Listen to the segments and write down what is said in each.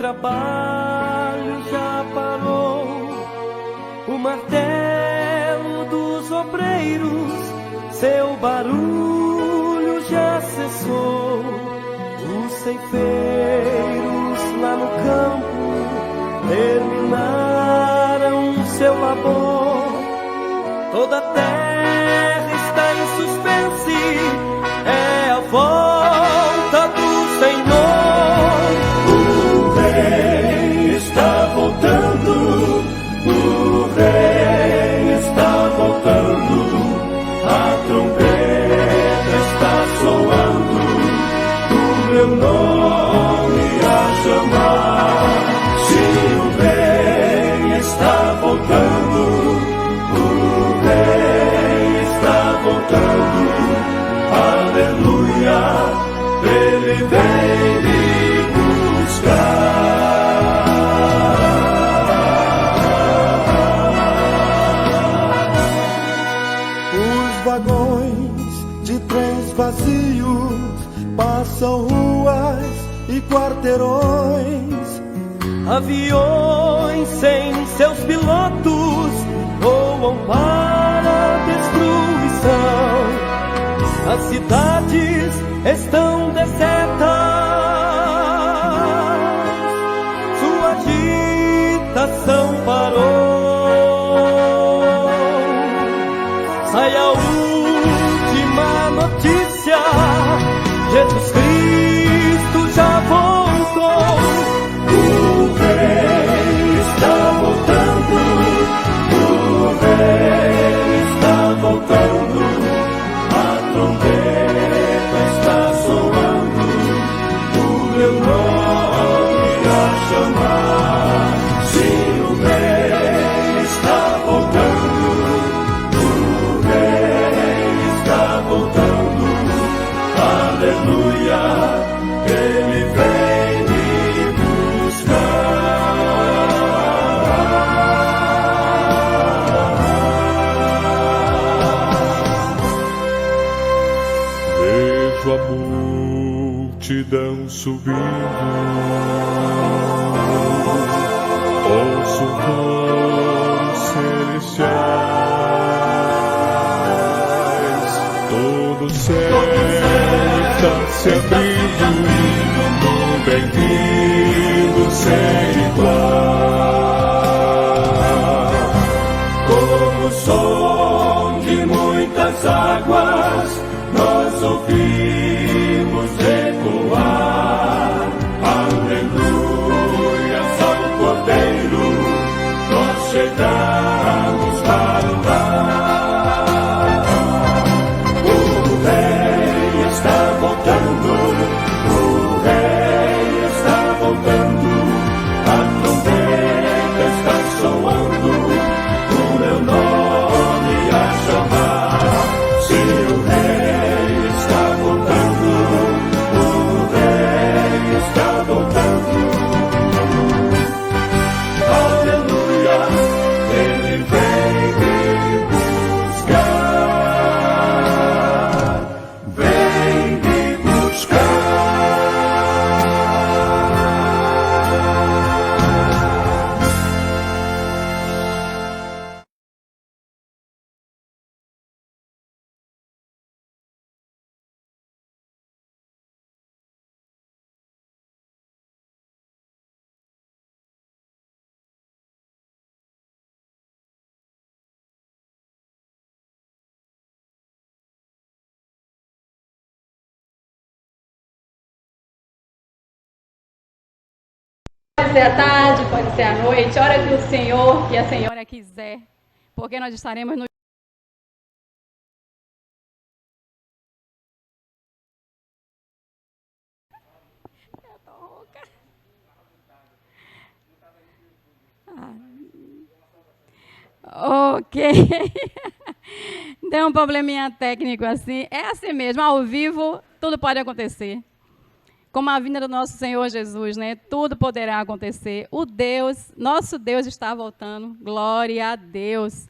trabalho já parou, o martelo dos obreiros, seu barulho já cessou. Os ceifeiros lá no campo terminaram seu labor. Toda a terra está em suspense, é a volta do Senhor. O Rei está voltando, o Rei está voltando, a trombeta está soando, o meu nome a chamar. Sim, o Rei está voltando, o Rei está voltando, aleluia, Ele vem me buscar. Os vagões de trens vazios passam ruas e quarteirões. Aviões sem seus pilotos voam para a destruição. As cidades estão desertas, sua agitação parou. Sai a última notícia, Jesus Cristo já voltou. O Rei está voltando, o Rei está voltando, a trombeta está soando, o meu nome a chamar. Sim, o Rei está voltando, o Rei está voltando, aleluia, Ele vem me buscar. Vejo a multidão subindo, ouço voos celestiais, todo o céu está se abrindo, num bem-vindo sem igual. Como o som de muitas águas, nós ouvimos ecoar. Aleluias ao Cordeiro, nós chegamos para o lar. O Rei está voltando, o Rei está voltando, a trombeta está soando, o meu nome a chamar. Se o Rei está voltando, o Rei está voltando, aleluia, Ele vem me buscar, vem me buscar. Pode ser à tarde, pode ser à noite, hora que o Senhor e a Senhora quiser, porque nós estaremos no Ok. Deu um probleminha técnico assim. É assim mesmo, ao vivo, tudo pode acontecer. Como a vinda do nosso Senhor Jesus, né? Tudo poderá acontecer. Nosso Deus está voltando. Glória a Deus.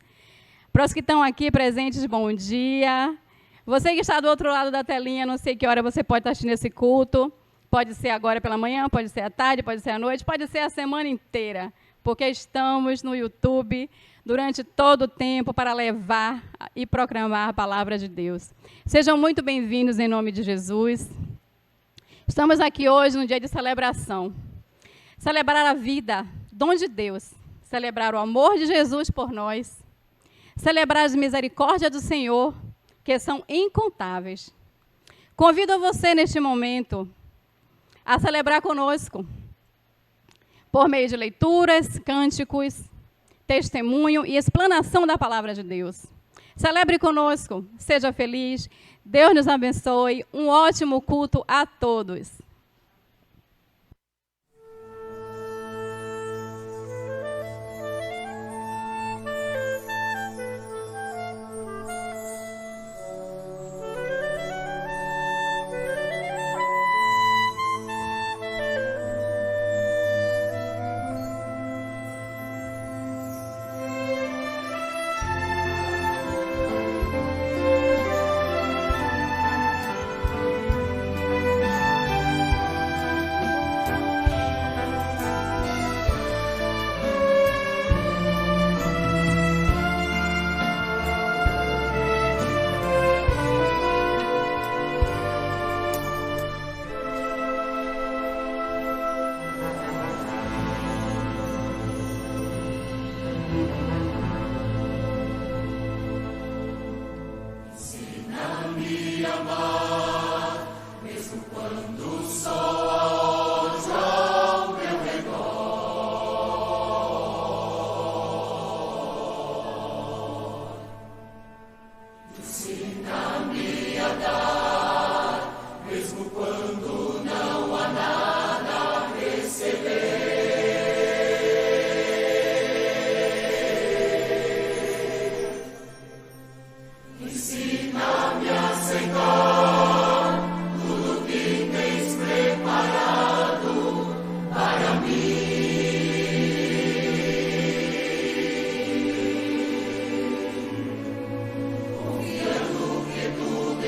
Para os que estão aqui presentes, bom dia. Você que está do outro lado da telinha, não sei que hora você pode estar assistindo esse culto, Pode ser agora pela manhã, pode ser à tarde, pode ser à noite, pode ser a semana inteira, porque estamos no YouTube durante todo o tempo para levar e proclamar a palavra de Deus. Sejam muito bem-vindos em nome de Jesus. Estamos aqui hoje no dia de celebração. Celebrar a vida, dom de Deus. Celebrar o amor de Jesus por nós. Celebrar as misericórdias do Senhor, que são incontáveis. Convido você neste momento a celebrar conosco, por meio de leituras, cânticos, testemunho e explanação da palavra de Deus. Celebre conosco, seja feliz, Deus nos abençoe, um ótimo culto a todos.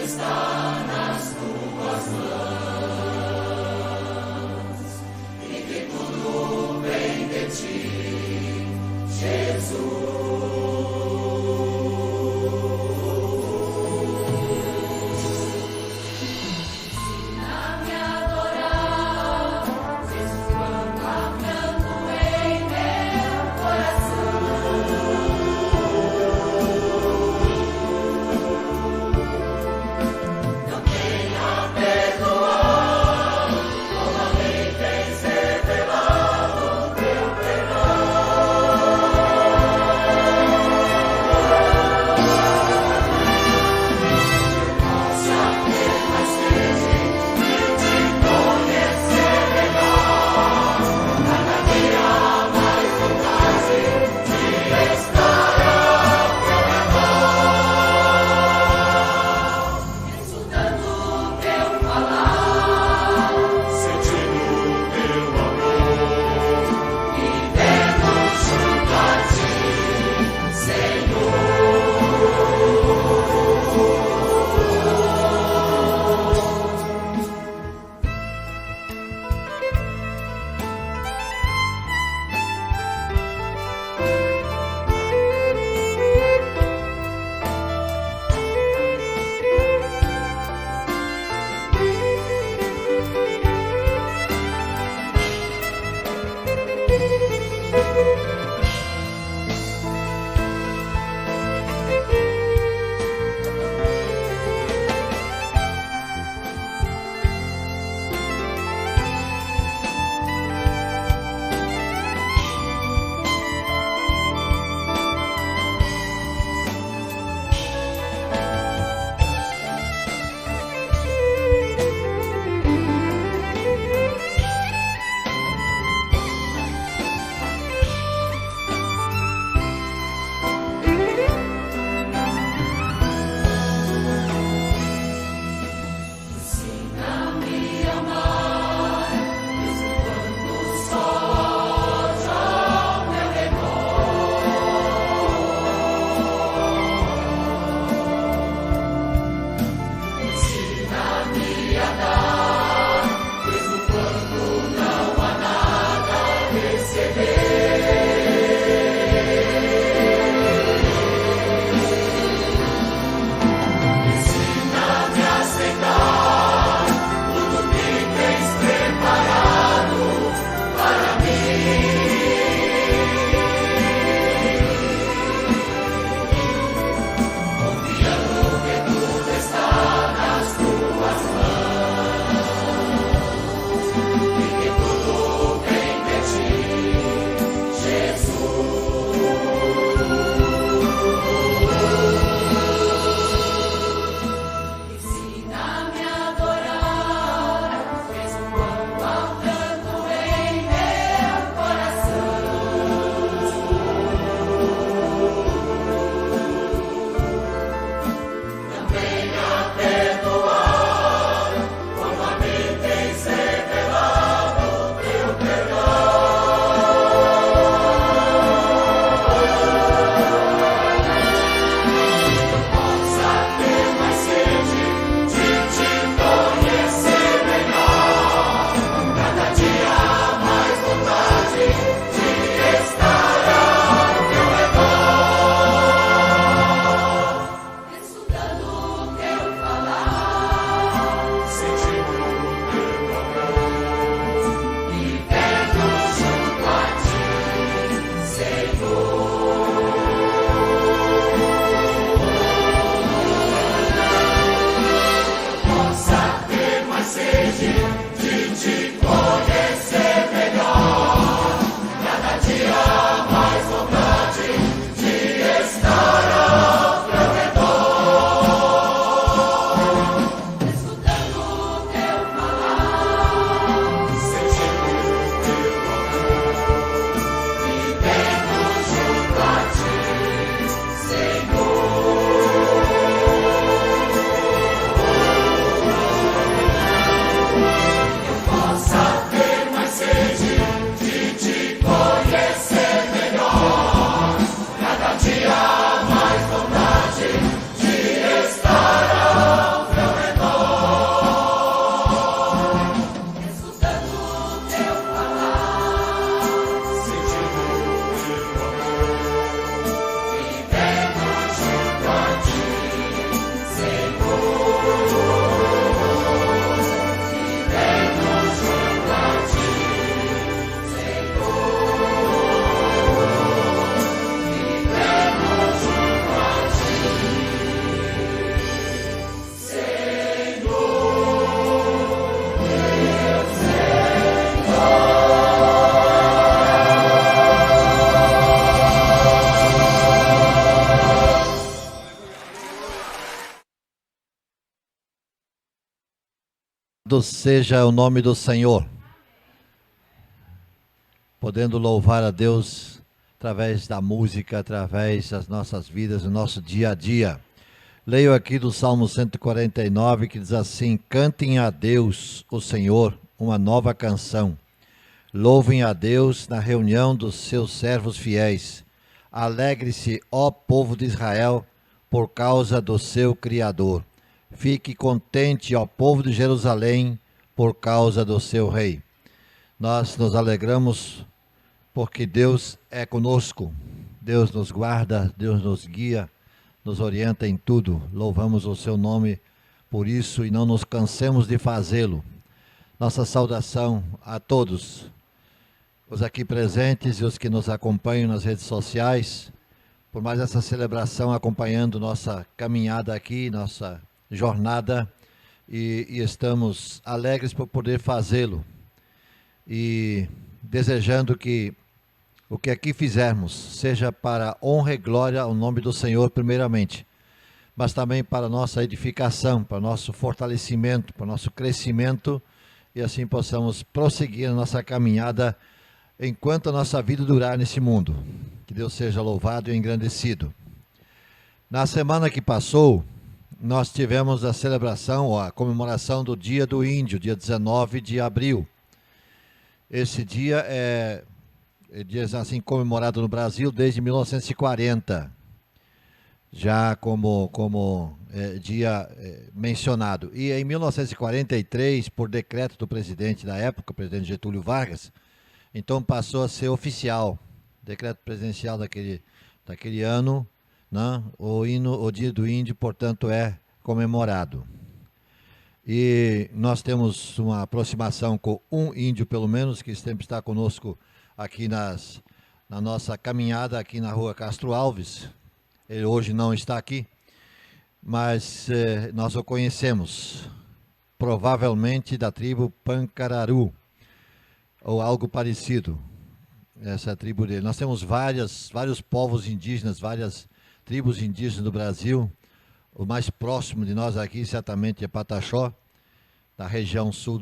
Está Louvado seja o nome do Senhor, podendo louvar a Deus através da música, através das nossas vidas, do nosso dia a dia. Leio aqui do Salmo 149, que diz assim: cantem a Deus, o Senhor, uma nova canção. Louvem a Deus na reunião dos seus servos fiéis. Alegre-se, ó povo de Israel, por causa do seu Criador. Fique contente, ó povo de Jerusalém, por causa do seu rei. Nós nos alegramos porque Deus é conosco. Deus nos guarda, Deus nos guia, nos orienta em tudo. Louvamos o seu nome por isso e não nos cansemos de fazê-lo. Nossa saudação a todos, os aqui presentes e os que nos acompanham nas redes sociais, por mais essa celebração, acompanhando nossa caminhada aqui, nossa jornada, e estamos alegres por poder fazê-lo e desejando que o que aqui fizermos seja para honra e glória ao nome do Senhor primeiramente, mas também para nossa edificação, para nosso fortalecimento, para nosso crescimento, e assim possamos prosseguir a nossa caminhada enquanto a nossa vida durar nesse mundo. Que Deus seja louvado e engrandecido. Na semana que passou, nós tivemos a celebração, a comemoração do Dia do Índio, dia 19 de abril. Esse dia é dia assim comemorado no Brasil desde 1940, já como dia mencionado. E em 1943, por decreto do presidente da época, o presidente Getúlio Vargas, então passou a ser oficial, decreto presidencial daquele ano, né? O Dia do Índio, portanto, é comemorado. E nós temos uma aproximação com um índio, pelo menos, que sempre está conosco aqui na nossa caminhada, aqui na rua Castro Alves. Ele hoje não está aqui, mas nós o conhecemos, provavelmente da tribo Pancararu, ou algo parecido, essa tribo dele. Nós temos vários povos indígenas, várias tribos indígenas do Brasil. O mais próximo de nós aqui, certamente, é Pataxó, da região sul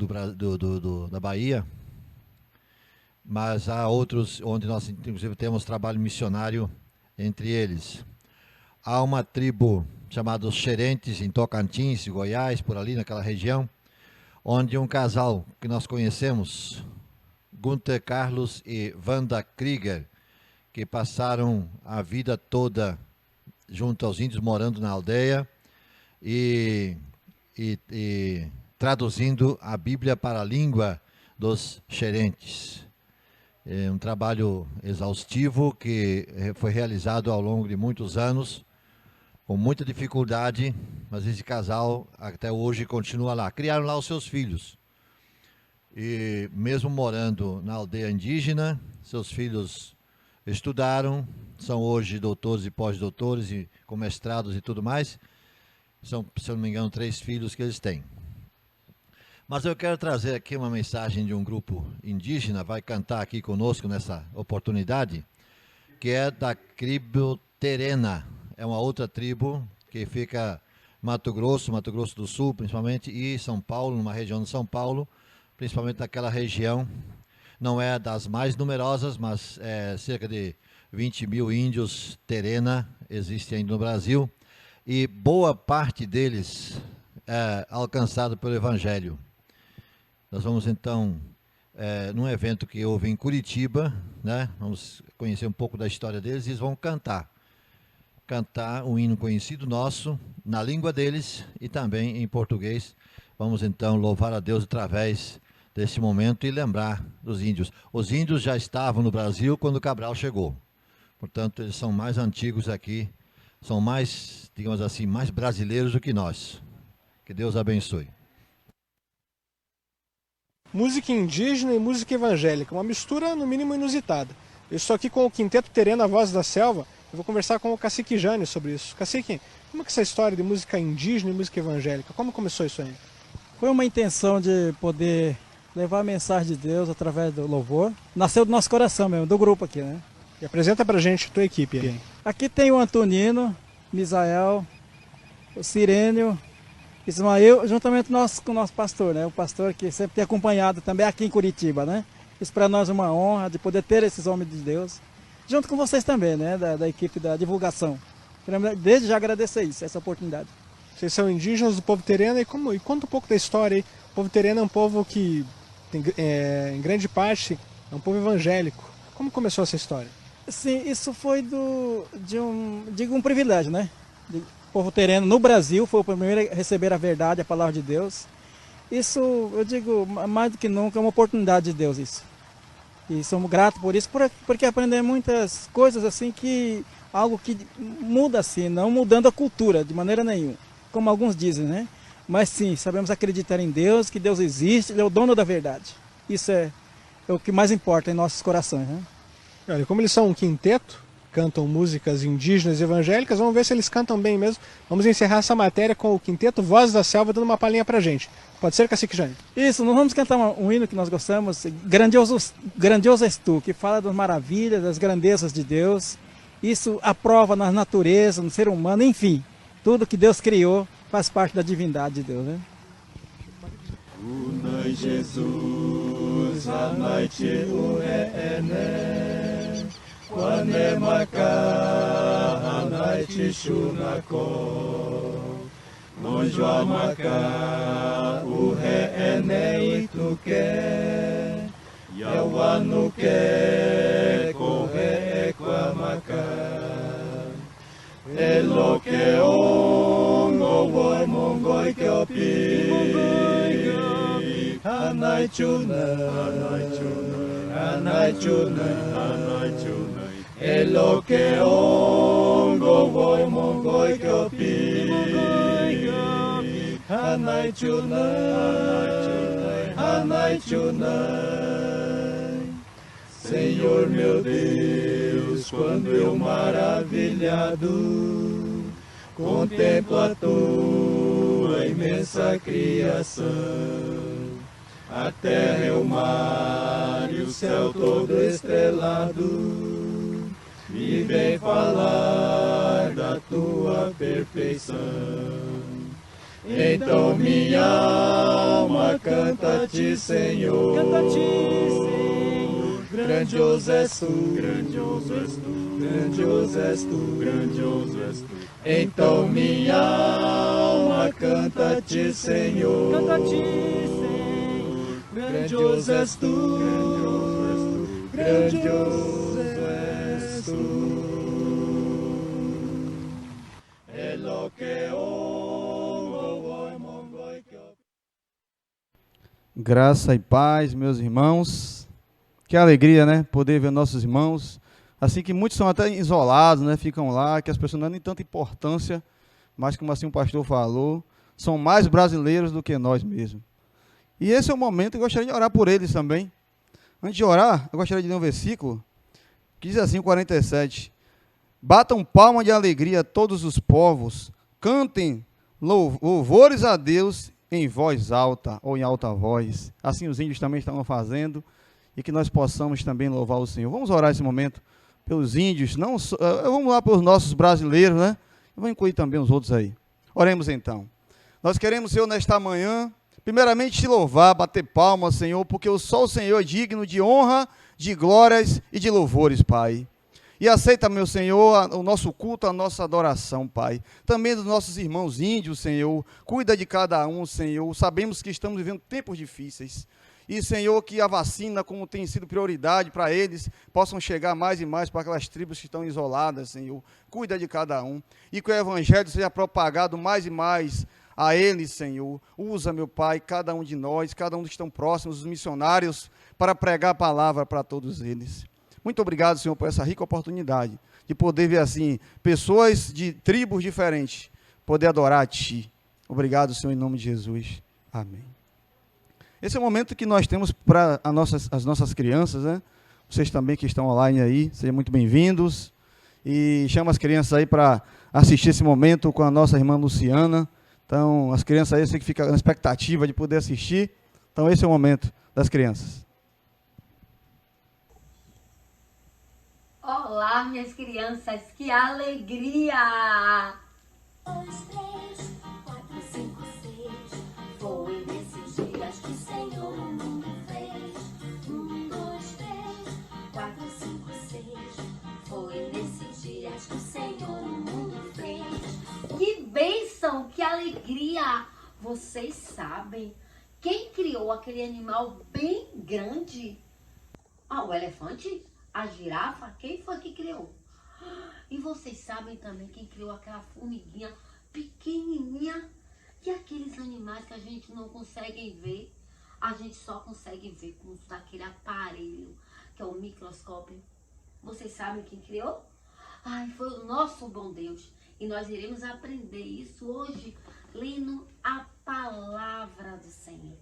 da Bahia. Mas há outros onde nós, inclusive, temos trabalho missionário entre eles. Há uma tribo chamada os Xerentes, em Tocantins, Goiás, por ali, naquela região, onde um casal que nós conhecemos, Gunther Carlos e Wanda Krieger, que passaram a vida toda junto aos índios, morando na aldeia e traduzindo a Bíblia para a língua dos Xerentes. É um trabalho exaustivo que foi realizado ao longo de muitos anos, com muita dificuldade, mas esse casal até hoje continua lá. Criaram lá os seus filhos. E mesmo morando na aldeia indígena, seus filhos estudaram, são hoje doutores e pós-doutores, e com mestrados e tudo mais. São, se eu não me engano, 3 filhos que eles têm. Mas eu quero trazer aqui uma mensagem de um grupo indígena, vai cantar aqui conosco nessa oportunidade, que é da tribo Terena. É uma outra tribo que fica em Mato Grosso do Sul, principalmente, e São Paulo, numa região de São Paulo, principalmente naquela região. Não é das mais numerosas, mas cerca de 20 mil índios Terena existem ainda no Brasil, e boa parte deles é alcançado pelo Evangelho. Nós vamos então, num evento que houve em Curitiba, né? Vamos conhecer um pouco da história deles, e eles vão cantar um hino conhecido nosso, na língua deles e também em português. Vamos então louvar a Deus através desse momento e lembrar dos índios. Os índios já estavam no Brasil quando Cabral chegou. Portanto, eles são mais antigos aqui, são mais, digamos assim, mais brasileiros do que nós. Que Deus abençoe. Música indígena e música evangélica, uma mistura no mínimo inusitada. Eu estou aqui com o Quinteto Terena Voz da Selva, eu vou conversar com o Cacique Jânio sobre isso. Cacique, como é que essa história de música indígena e música evangélica, como começou isso aí? Foi uma intenção de poder levar a mensagem de Deus através do louvor. Nasceu do nosso coração mesmo, do grupo aqui, né? E apresenta pra gente a tua equipe aí. Aqui tem o Antonino, Misael, o Sirênio, Fizemos eu, juntamente com o nosso pastor, né? O pastor que sempre tem acompanhado também aqui em Curitiba, né? Isso para nós é uma honra de poder ter esses homens de Deus, junto com vocês também, né? Da equipe da divulgação. Queremos desde já agradecer isso, essa oportunidade. Vocês são indígenas do povo terena e conta um pouco da história aí. O povo terena é um povo que, em grande parte, é um povo evangélico. Como começou essa história? Sim, isso foi de um privilégio, né? O povo tereno no Brasil foi o primeiro a receber a verdade, a palavra de Deus. Isso, eu digo, mais do que nunca, é uma oportunidade de Deus isso. E somos gratos por isso, porque aprendemos muitas coisas assim algo que muda assim, não mudando a cultura de maneira nenhuma, como alguns dizem, né? Mas sim, sabemos acreditar em Deus, que Deus existe, Ele é o dono da verdade. Isso é o que mais importa em nossos corações, né? Olha, como eles são um quinteto, cantam músicas indígenas e evangélicas, vamos ver se eles cantam bem mesmo. Vamos encerrar essa matéria com o quinteto Vozes da Selva dando uma palhinha pra gente. Pode ser, Cacique Jânio? Isso, nós vamos cantar um hino que nós gostamos, Grandioso És Tu, que fala das maravilhas, das grandezas de Deus. Isso aprova na natureza, no ser humano, enfim, tudo que Deus criou faz parte da divindade de Deus, né? Unai Jesus, a noite o reene, quando maca, a noite chunacó, monjo amaca, o reene e tu quer, yawa quer, corre com a maca, elo que ongo voi mongoi que opi, Hanai chunai, elo que ongo voi mongoi que opi, Hanai chunai, Senhor meu Deus, quando eu maravilhado contemplo a tua imensa criação, a terra e o mar e o céu todo estrelado, me vem falar da tua perfeição. Então minha alma canta-te, Senhor, grandioso és tu, grandioso és tu, grandioso és tu, grandioso és tu. Então minha alma canta-te, Senhor, grandioso és tu, grandioso és tu. Graça e paz, meus irmãos. Que alegria, né? Poder ver nossos irmãos. Assim que muitos são até isolados, né? Ficam lá, que as pessoas não dão nem tanta importância, mas como assim o pastor falou, são mais brasileiros do que nós mesmos. E esse é o momento que eu gostaria de orar por eles também. Antes de orar, eu gostaria de ler um versículo que diz assim, 47. Batam palma de alegria todos os povos, cantem louvores a Deus em voz alta ou em alta voz. Assim os índios também estavam fazendo, e que nós possamos também louvar o Senhor. Vamos orar esse momento pelos índios, não só, vamos lá pelos nossos brasileiros, né? Eu vou incluir também os outros aí. Oremos então. Nós queremos, Senhor, nesta manhã, primeiramente te louvar, bater palmas, Senhor, porque só o Senhor é digno de honra, de glórias e de louvores, Pai. E aceita, meu Senhor, o nosso culto, a nossa adoração, Pai. Também dos nossos irmãos índios, Senhor. Cuida de cada um, Senhor. Sabemos que estamos vivendo tempos difíceis. E, Senhor, que a vacina, como tem sido prioridade para eles, possam chegar mais e mais para aquelas tribos que estão isoladas, Senhor. Cuida de cada um. E que o Evangelho seja propagado mais e mais a eles, Senhor. Usa, meu Pai, cada um de nós, cada um que estão próximos, os missionários, para pregar a palavra para todos eles. Muito obrigado, Senhor, por essa rica oportunidade de poder ver, assim, pessoas de tribos diferentes poder adorar a Ti. Obrigado, Senhor, em nome de Jesus. Amém. Esse é o momento que nós temos para as nossas crianças, né? Vocês também que estão online aí, sejam muito bem-vindos. E chama as crianças aí para assistir esse momento com a nossa irmã Luciana. Então, as crianças aí, eu sei que ficam na expectativa de poder assistir. Então, esse é o momento das crianças. Olá, minhas crianças, que alegria! 1, 2, 3, 4, 5, 6. alegria! Vocês sabem quem criou aquele animal bem grande? Ah, o elefante? A girafa? Quem foi que criou? E vocês sabem também quem criou aquela formiguinha pequenininha? E aqueles animais que a gente não consegue ver? A gente só consegue ver com aquele aparelho, que é o microscópio. Vocês sabem quem criou? Ai, foi o nosso bom Deus. E nós iremos aprender isso hoje, lendo a palavra do Senhor.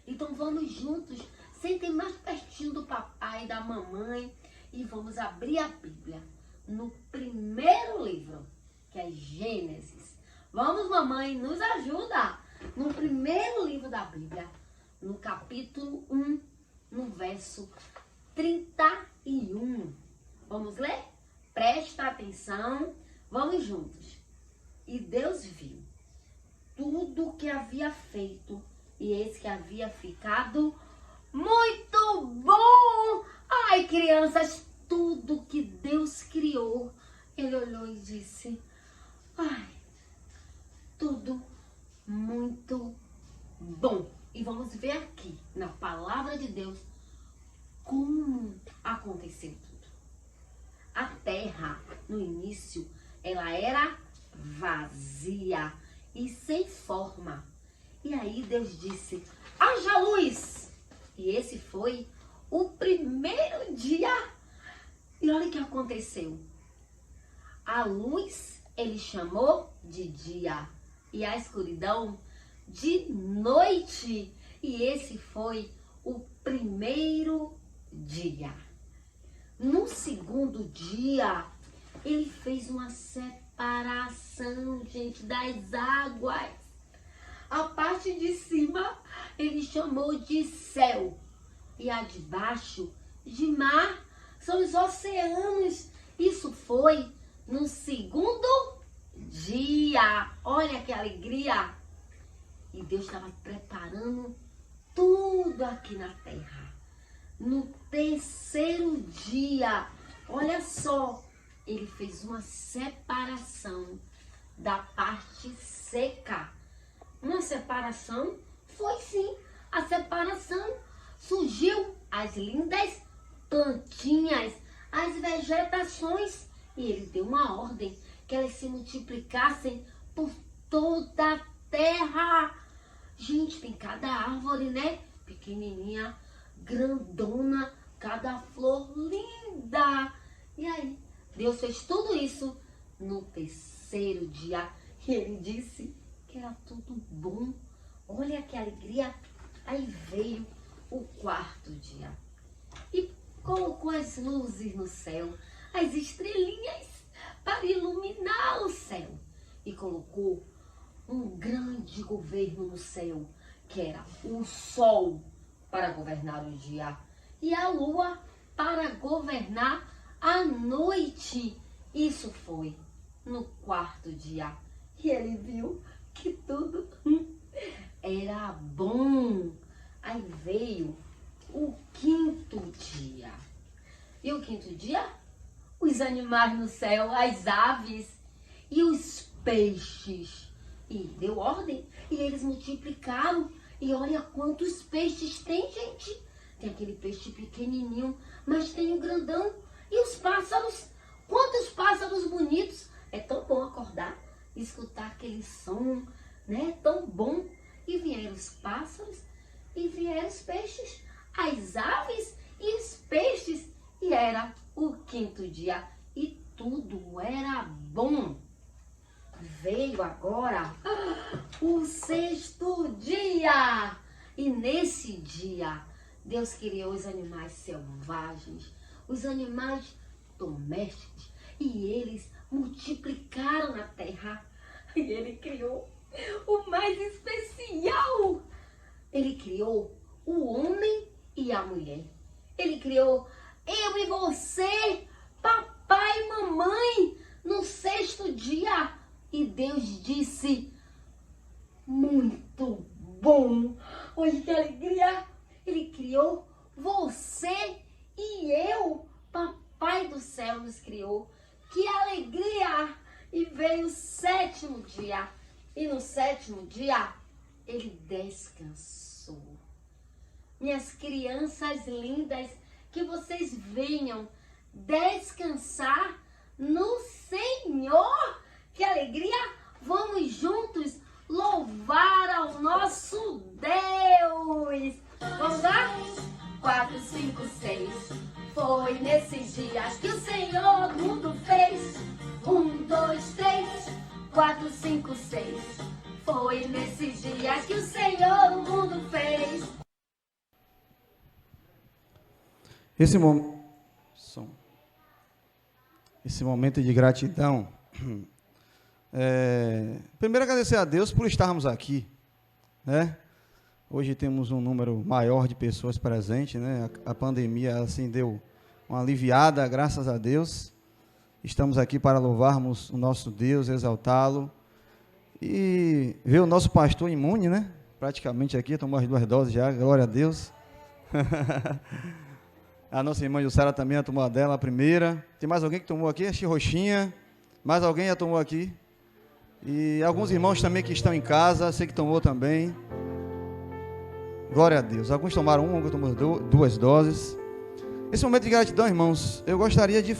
Então vamos juntos, sentem mais pertinho do papai e da mamãe e vamos abrir a Bíblia no primeiro livro, que é Gênesis. Vamos, mamãe, nos ajuda! No primeiro livro da Bíblia, no capítulo 1, no verso 31. Vamos ler? Presta atenção, vamos juntos. E Deus viu tudo o que havia feito, e eis que havia ficado muito bom. Ai, crianças, tudo que Deus criou, Ele olhou e disse, ai, tudo muito bom. E vamos ver aqui, na palavra de Deus, como aconteceu tudo. A terra, no início, ela era vazia e sem forma. E aí Deus disse, haja luz. E esse foi o primeiro dia. E olha o que aconteceu. A luz ele chamou de dia e a escuridão de noite. E esse foi o primeiro dia. No segundo dia, ele fez uma separação, gente, das águas. A parte de cima ele chamou de céu e a de baixo de mar. São os oceanos. Isso foi no segundo dia. Olha que alegria. E Deus estava preparando tudo aqui na terra. No terceiro dia, olha só, ele fez uma separação da parte seca. Uma separação? Foi sim, a separação. Surgiu as lindas plantinhas, as vegetações, e ele deu uma ordem que elas se multiplicassem por toda a terra. Gente, tem cada árvore, né? Pequenininha, grandona, cada flor linda. E aí, Deus fez tudo isso no terceiro dia. E ele disse que era tudo bom. Olha que alegria. Aí veio o quarto dia. E colocou as luzes no céu, as estrelinhas, para iluminar o céu. E colocou um grande governo no céu, que era o sol para governar o dia e a lua para governar a noite. Isso foi no quarto dia. E ele viu que tudo era bom. Aí veio o quinto dia. E o quinto dia? Os animais no céu, as aves e os peixes. E deu ordem e eles multiplicaram. E olha quantos peixes tem, gente. Tem aquele peixe pequenininho, mas tem o grandão. E os pássaros? Quantos pássaros bonitos. É tão bom acordar e escutar aquele som, né? Tão bom. E vieram os pássaros e vieram os peixes, as aves e os peixes. E era o quinto dia e tudo era bom. Veio agora o sexto dia. E nesse dia, Deus criou os animais selvagens, os animais domésticos. E eles multiplicaram na terra. E ele criou o mais especial. Ele criou o homem e a mulher. Ele criou eu e você, papai e mamãe, no sexto dia. E Deus disse, muito bom. Olha que alegria. Ele criou você e eu. Papai do céu nos criou. Que alegria. E veio o sétimo dia. e no 7º dia ele descansou. Minhas crianças lindas, que vocês venham descansar no Senhor. Que alegria! Vamos juntos louvar ao nosso Deus. Vamos lá? 4, 5, 6. Foi nesses dias que o Senhor o mundo fez. 1, 2, 3, 4, 5, 6. Foi nesses dias que o Senhor o mundo fez. Esse momento de gratidão, primeiro agradecer a Deus por estarmos aqui, né? Hoje temos um número maior de pessoas presentes, né? A pandemia assim deu uma aliviada, graças a Deus. Estamos aqui para louvarmos o nosso Deus, exaltá-lo e ver o nosso pastor imune, né? Praticamente aqui, tomou as 2 doses já, glória a Deus. A nossa irmã Jussara também já tomou a dela, a primeira. Tem mais alguém que tomou aqui? Achei roxinha. Mais alguém já tomou aqui? E alguns irmãos também que estão em casa, sei que tomou também. Glória a Deus. Alguns tomaram uma, alguns tomaram 2 doses. Esse momento de gratidão, irmãos, eu gostaria de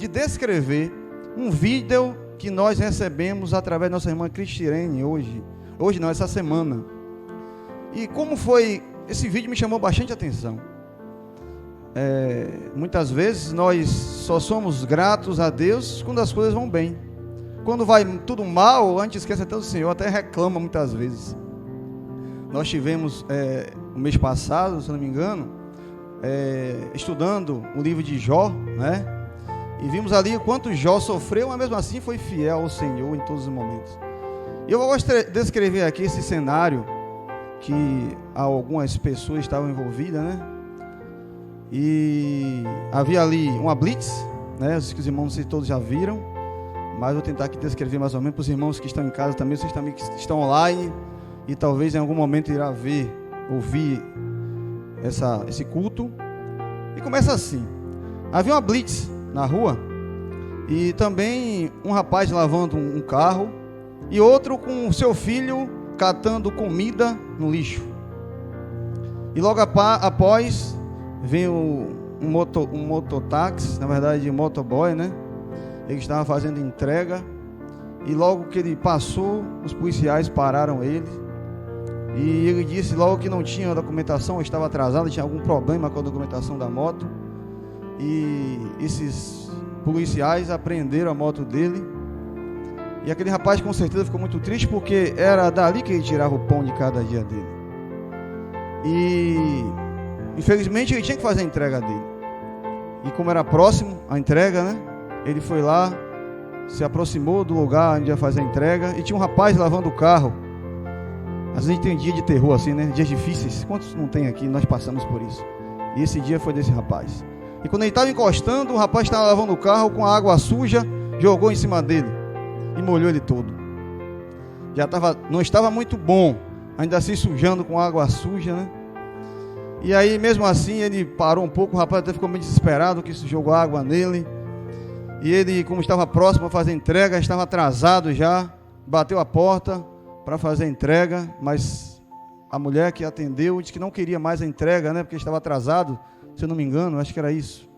descrever um vídeo que nós recebemos através da nossa irmã Cristirene hoje. Hoje não, essa semana. E como foi, esse vídeo me chamou bastante atenção. Muitas vezes nós só somos gratos a Deus quando as coisas vão bem. Quando vai tudo mal, a gente esquece até do Senhor, até reclama muitas vezes. Nós tivemos, no mês passado, se não me engano, estudando o livro de Jó, né? E vimos ali o quanto Jó sofreu, mas mesmo assim foi fiel ao Senhor em todos os momentos. Eu vou descrever aqui esse cenário que algumas pessoas estavam envolvidas, né? E havia ali uma blitz, né? Os irmãos, não sei se todos já viram, mas vou tentar aqui descrever mais ou menos para os irmãos que estão em casa também, vocês também que estão online e talvez em algum momento irá ouvir esse culto. E começa assim: havia uma blitz na rua e também um rapaz lavando um carro e outro com o seu filho catando comida no lixo. E logo após veio um mototáxi, na verdade um motoboy, né? Ele estava fazendo entrega e logo que ele passou, os policiais pararam ele e ele disse logo que não tinha documentação, estava atrasado, tinha algum problema com a documentação da moto e esses policiais apreenderam a moto dele e aquele rapaz com certeza ficou muito triste porque era dali que ele tirava o pão de cada dia dele e infelizmente ele tinha que fazer a entrega dele. E como era próximo a entrega, né? Ele foi lá, se aproximou do lugar onde ia fazer a entrega e tinha um rapaz lavando o carro. Às vezes a gente tem dia de terror assim, né? Dias difíceis. Quantos não tem aqui? Nós passamos por isso. E esse dia foi desse rapaz. E quando ele estava encostando, o rapaz estava lavando o carro com a água suja, jogou em cima dele e molhou ele todo. Não estava muito bom, ainda se sujando com água suja, né? E aí mesmo assim ele parou um pouco, o rapaz até ficou meio desesperado que isso jogou água nele. E ele, como estava próximo a fazer a entrega, estava atrasado já, bateu a porta para fazer a entrega, mas a mulher que atendeu disse que não queria mais a entrega, né, porque estava atrasado, se eu não me engano, acho que era isso.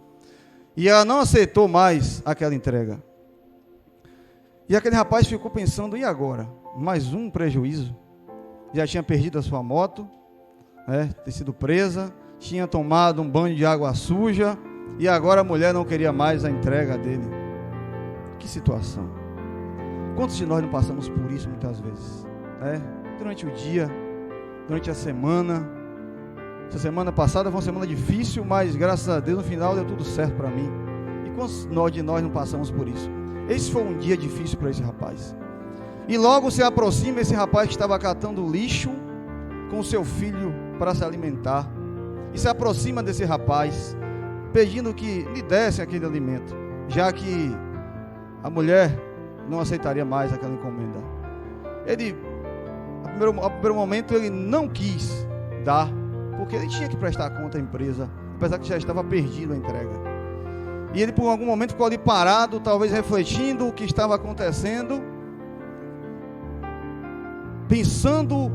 E ela não aceitou mais aquela entrega. E aquele rapaz ficou pensando, e agora? Mais um prejuízo. Já tinha perdido a sua moto, ter sido presa, tinha tomado um banho de água suja e agora a mulher não queria mais a entrega dele. Que situação. Quantos de nós não passamos por isso muitas vezes? Durante o dia, durante a semana. Essa semana passada foi uma semana difícil, mas graças a Deus no final deu tudo certo para mim. E quantos de nós não passamos por isso? Esse foi um dia difícil para esse rapaz. E logo se aproxima esse rapaz que estava catando lixo com seu filho para se alimentar, e se aproxima desse rapaz, pedindo que lhe desse aquele alimento, já que a mulher não aceitaria mais aquela encomenda. Ele, ao primeiro momento, ele não quis dar, porque ele tinha que prestar conta à empresa, apesar que já estava perdido a entrega. E ele, por algum momento, ficou ali parado, talvez refletindo o que estava acontecendo, pensando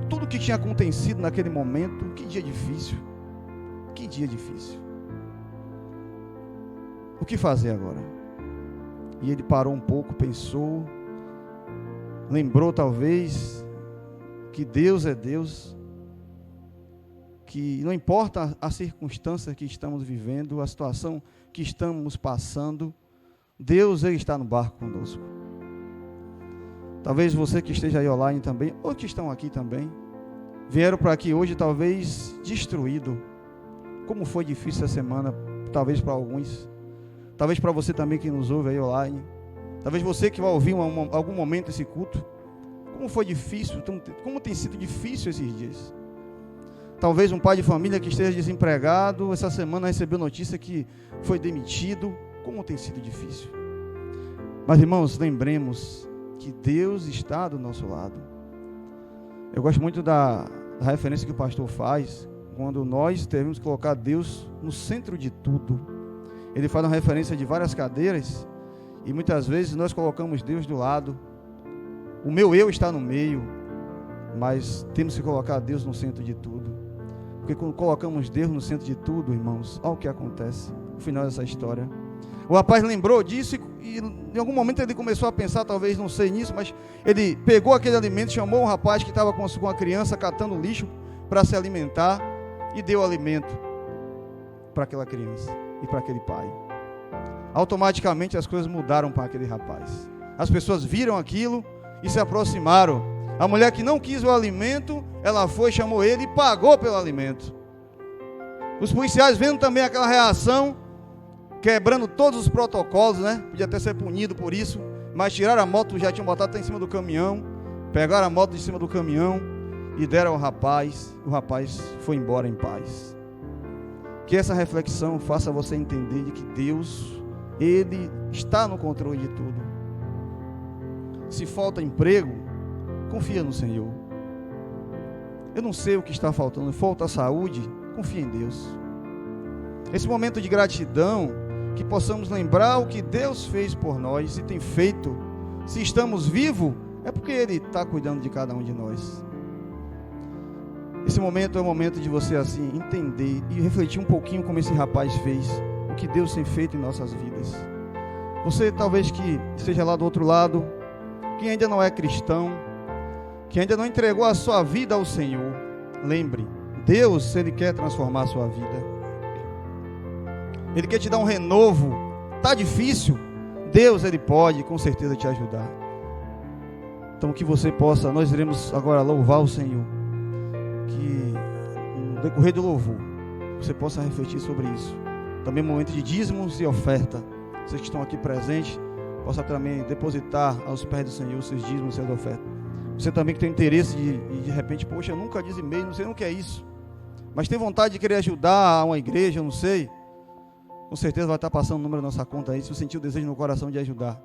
tudo o que tinha acontecido naquele momento. Que dia difícil. Que dia difícil. O que fazer agora? E ele parou um pouco, pensou, lembrou talvez que Deus é Deus, que não importa a circunstância que estamos vivendo, a situação que estamos passando, Deus, Ele está no barco conosco. Talvez você que esteja aí online também, ou que estão aqui também, vieram para aqui hoje talvez destruído. Como foi difícil essa semana, talvez para alguns, talvez para você também que nos ouve aí online, talvez você que vai ouvir algum momento esse culto. Como foi difícil, como tem sido difícil esses dias. Talvez um pai de família que esteja desempregado, essa semana recebeu notícia que foi demitido. Como tem sido difícil. Mas, irmãos, lembremos que Deus está do nosso lado. Eu gosto muito da referência que o pastor faz, quando nós devemos colocar Deus no centro de tudo. Ele faz uma referência de várias cadeiras, e muitas vezes nós colocamos Deus do lado. O meu eu está no meio, mas temos que colocar Deus no centro de tudo. Porque quando colocamos Deus no centro de tudo, irmãos, olha o que acontece no final dessa história. O rapaz lembrou disso e em algum momento ele começou a pensar, talvez não sei nisso, mas ele pegou aquele alimento, chamou um rapaz que estava com a criança catando lixo para se alimentar e deu alimento para aquela criança e para aquele pai. Automaticamente as coisas mudaram para aquele rapaz. As pessoas viram aquilo e se aproximaram. A mulher que não quis o alimento, ela foi, chamou ele e pagou pelo alimento. Os policiais vendo também aquela reação, quebrando todos os protocolos, né? Podia até ser punido por isso, mas tiraram a moto, já tinham botado até em cima do caminhão, pegaram a moto de cima do caminhão e deram ao rapaz. O rapaz foi embora em paz. Que essa reflexão faça você entender de que Deus, Ele está no controle de tudo. Se falta emprego, confia no Senhor. Eu não sei o que está faltando, falta saúde, confia em Deus. Esse momento de gratidão, que possamos lembrar o que Deus fez por nós e tem feito. Se estamos vivos, é porque Ele está cuidando de cada um de nós. Esse momento é o momento de você assim entender e refletir um pouquinho como esse rapaz fez, o que Deus tem feito em nossas vidas. Você talvez que esteja lá do outro lado, que ainda não é cristão, que ainda não entregou a sua vida ao Senhor, lembre, Deus, Ele quer transformar a sua vida. Ele quer te dar um renovo. Está difícil? Deus, Ele pode com certeza te ajudar. Então que você possa, nós iremos agora louvar o Senhor, que no decorrer do louvor você possa refletir sobre isso. Também momento de dízimos e oferta. Vocês que estão aqui presentes, possa também depositar aos pés do Senhor os seus dízimos e suas ofertas. Você também que tem interesse de repente, poxa, eu nunca dizimei, não sei o que é isso, mas tem vontade de querer ajudar uma igreja, eu não sei, com certeza vai estar passando o número da nossa conta aí. Se você sentir o desejo no coração de ajudar,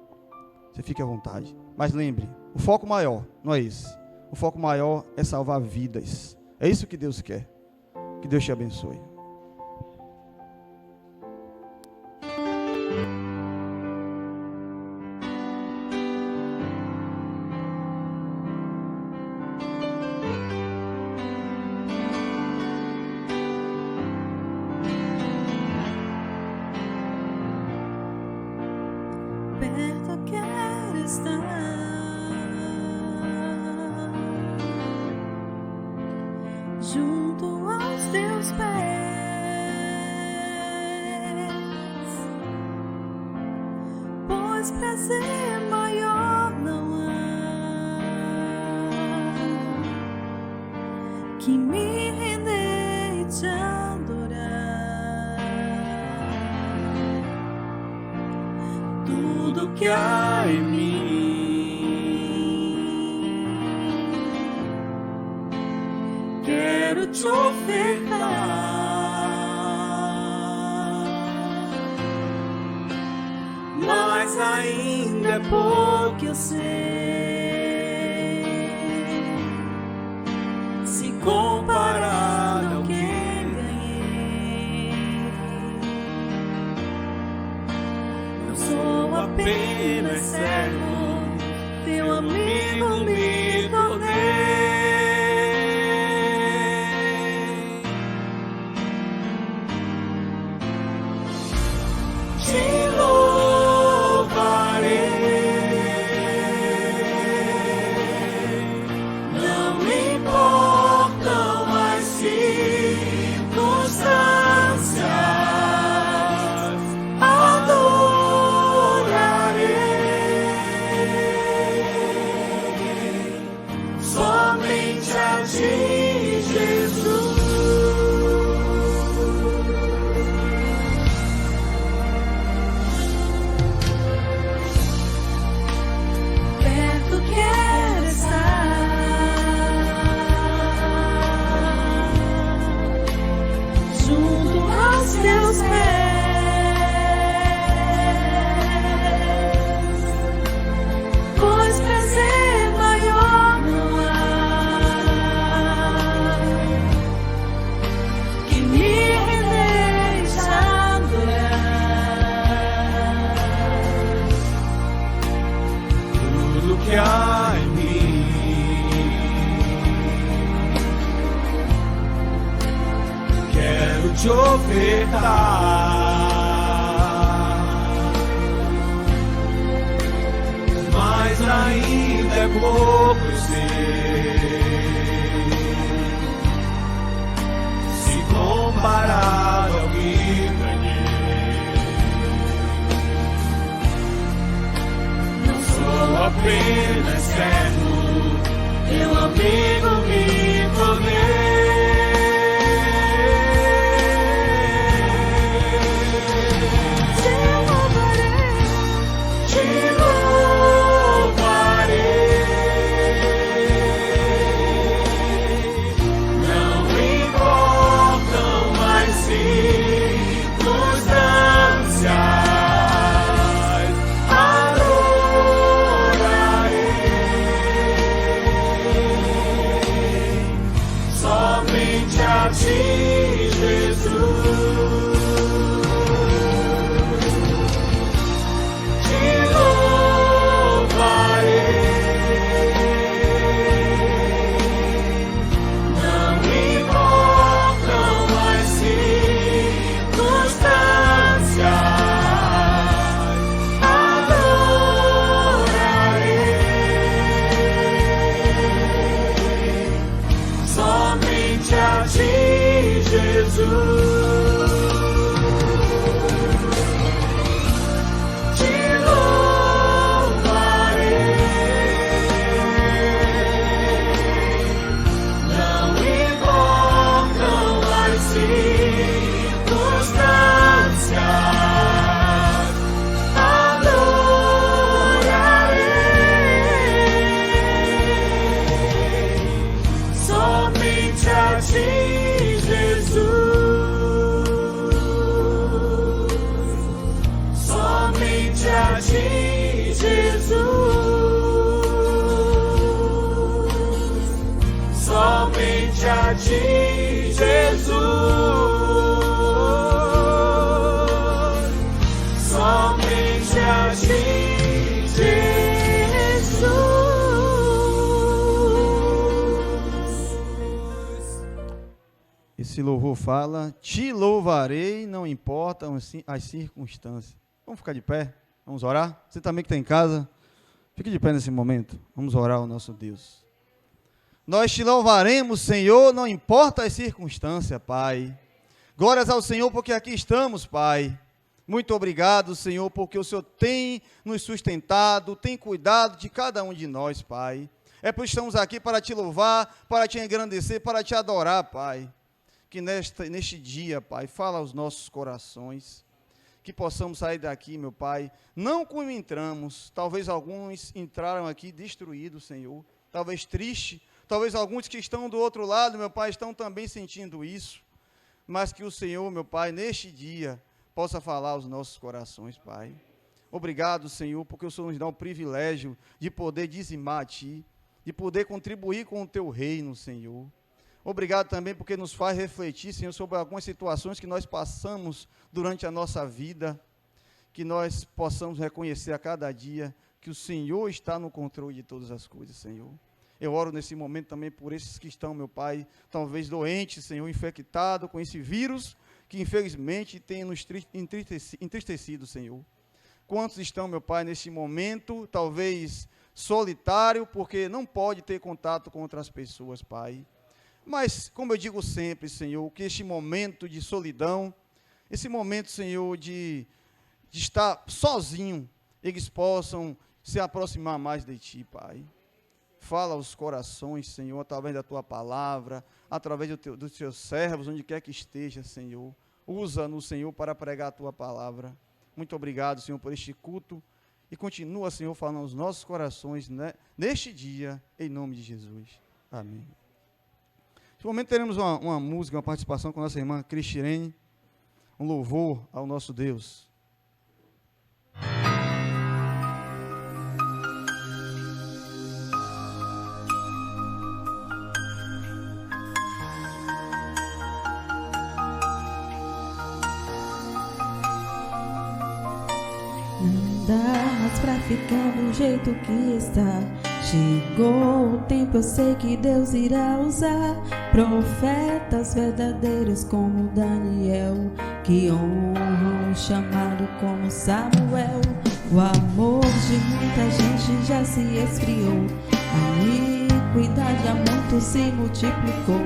você fique à vontade. Mas lembre, o foco maior não é esse. O foco maior é salvar vidas. É isso que Deus quer. Que Deus te abençoe. Perto quero estar, junto aos teus pés, pois prazer maior não há que me render e te adorar. Tudo que há em mim quero te ofertar, mas ainda é pouco, eu sei, se comparado ao que ganhei. Não sou apenas servo, teu amigo me tornei. ti, Jesus. Perto quero estar, junto aos teus pés, pois prazer maior não há que me deixa adorar. Tudo que há em mim quero te ofertar, mas ainda é pouco, eu sei, se comparado ao que ganhei. Não sou apenas servo, teu amigo me tornei. Te louvarei, não importam mais circunstâncias, adorarei somente a ti, Jesus. Te louvarei, não importam as circunstâncias, adorarei somente a ti, Jesus. Te louvarei, não importam as circunstâncias, adorarei somente a ti, Jesus. Somente a ti, Jesus. Somente a ti, Jesus. Somente a ti, Jesus. Esse louvor fala: te louvarei, não importam as circunstâncias. Vamos ficar de pé? Vamos orar? Você também que está em casa, fique de pé nesse momento. Vamos orar ao nosso Deus. Nós te louvaremos, Senhor, não importa as circunstâncias, Pai. Glórias ao Senhor, porque aqui estamos, Pai. Muito obrigado, Senhor, porque o Senhor tem nos sustentado, tem cuidado de cada um de nós, Pai. É por isso que estamos aqui para te louvar, para te engrandecer, para te adorar, Pai. Que neste dia, Pai, fala aos nossos corações, que possamos sair daqui, meu Pai, não como entramos. Talvez alguns entraram aqui destruídos, Senhor, talvez triste, talvez alguns que estão do outro lado, meu Pai, estão também sentindo isso, mas que o Senhor, meu Pai, neste dia, possa falar aos nossos corações, Pai. Obrigado, Senhor, porque o Senhor nos dá o privilégio de poder dizimar a Ti, de poder contribuir com o Teu reino, Senhor. Obrigado também porque nos faz refletir, Senhor, sobre algumas situações que nós passamos durante a nossa vida, que nós possamos reconhecer a cada dia que o Senhor está no controle de todas as coisas, Senhor. Eu oro nesse momento também por esses que estão, meu Pai, talvez doentes, Senhor, infectados com esse vírus, que infelizmente tem nos entristecido, Senhor. Quantos estão, meu Pai, nesse momento, talvez solitário, porque não pode ter contato com outras pessoas, Pai. Mas, como eu digo sempre, Senhor, que este momento de solidão, esse momento, Senhor, de estar sozinho, eles possam se aproximar mais de Ti, Pai. Fala aos corações, Senhor, através da tua palavra, através dos teus servos, onde quer que esteja, Senhor. Usa-nos, Senhor, para pregar a tua palavra. Muito obrigado, Senhor, por este culto. E continua, Senhor, falando aos nossos corações, né, neste dia, em nome de Jesus. Amém. Neste momento teremos uma música, uma participação com a nossa irmã Cristirene, um louvor ao nosso Deus. Não dá mais pra ficar do jeito que está. Chegou o tempo, eu sei que Deus irá usar profetas verdadeiros como Daniel, que honram o chamado como Samuel. O amor de muita gente já se esfriou, a iniquidade a muitos se multiplicou.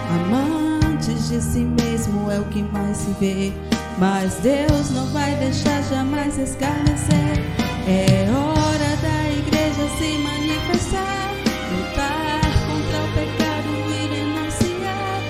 Amantes de si mesmo é o que mais se vê, mas Deus não vai deixar jamais escarnecer. É hora da igreja se manifestar, lutar contra o pecado e denunciar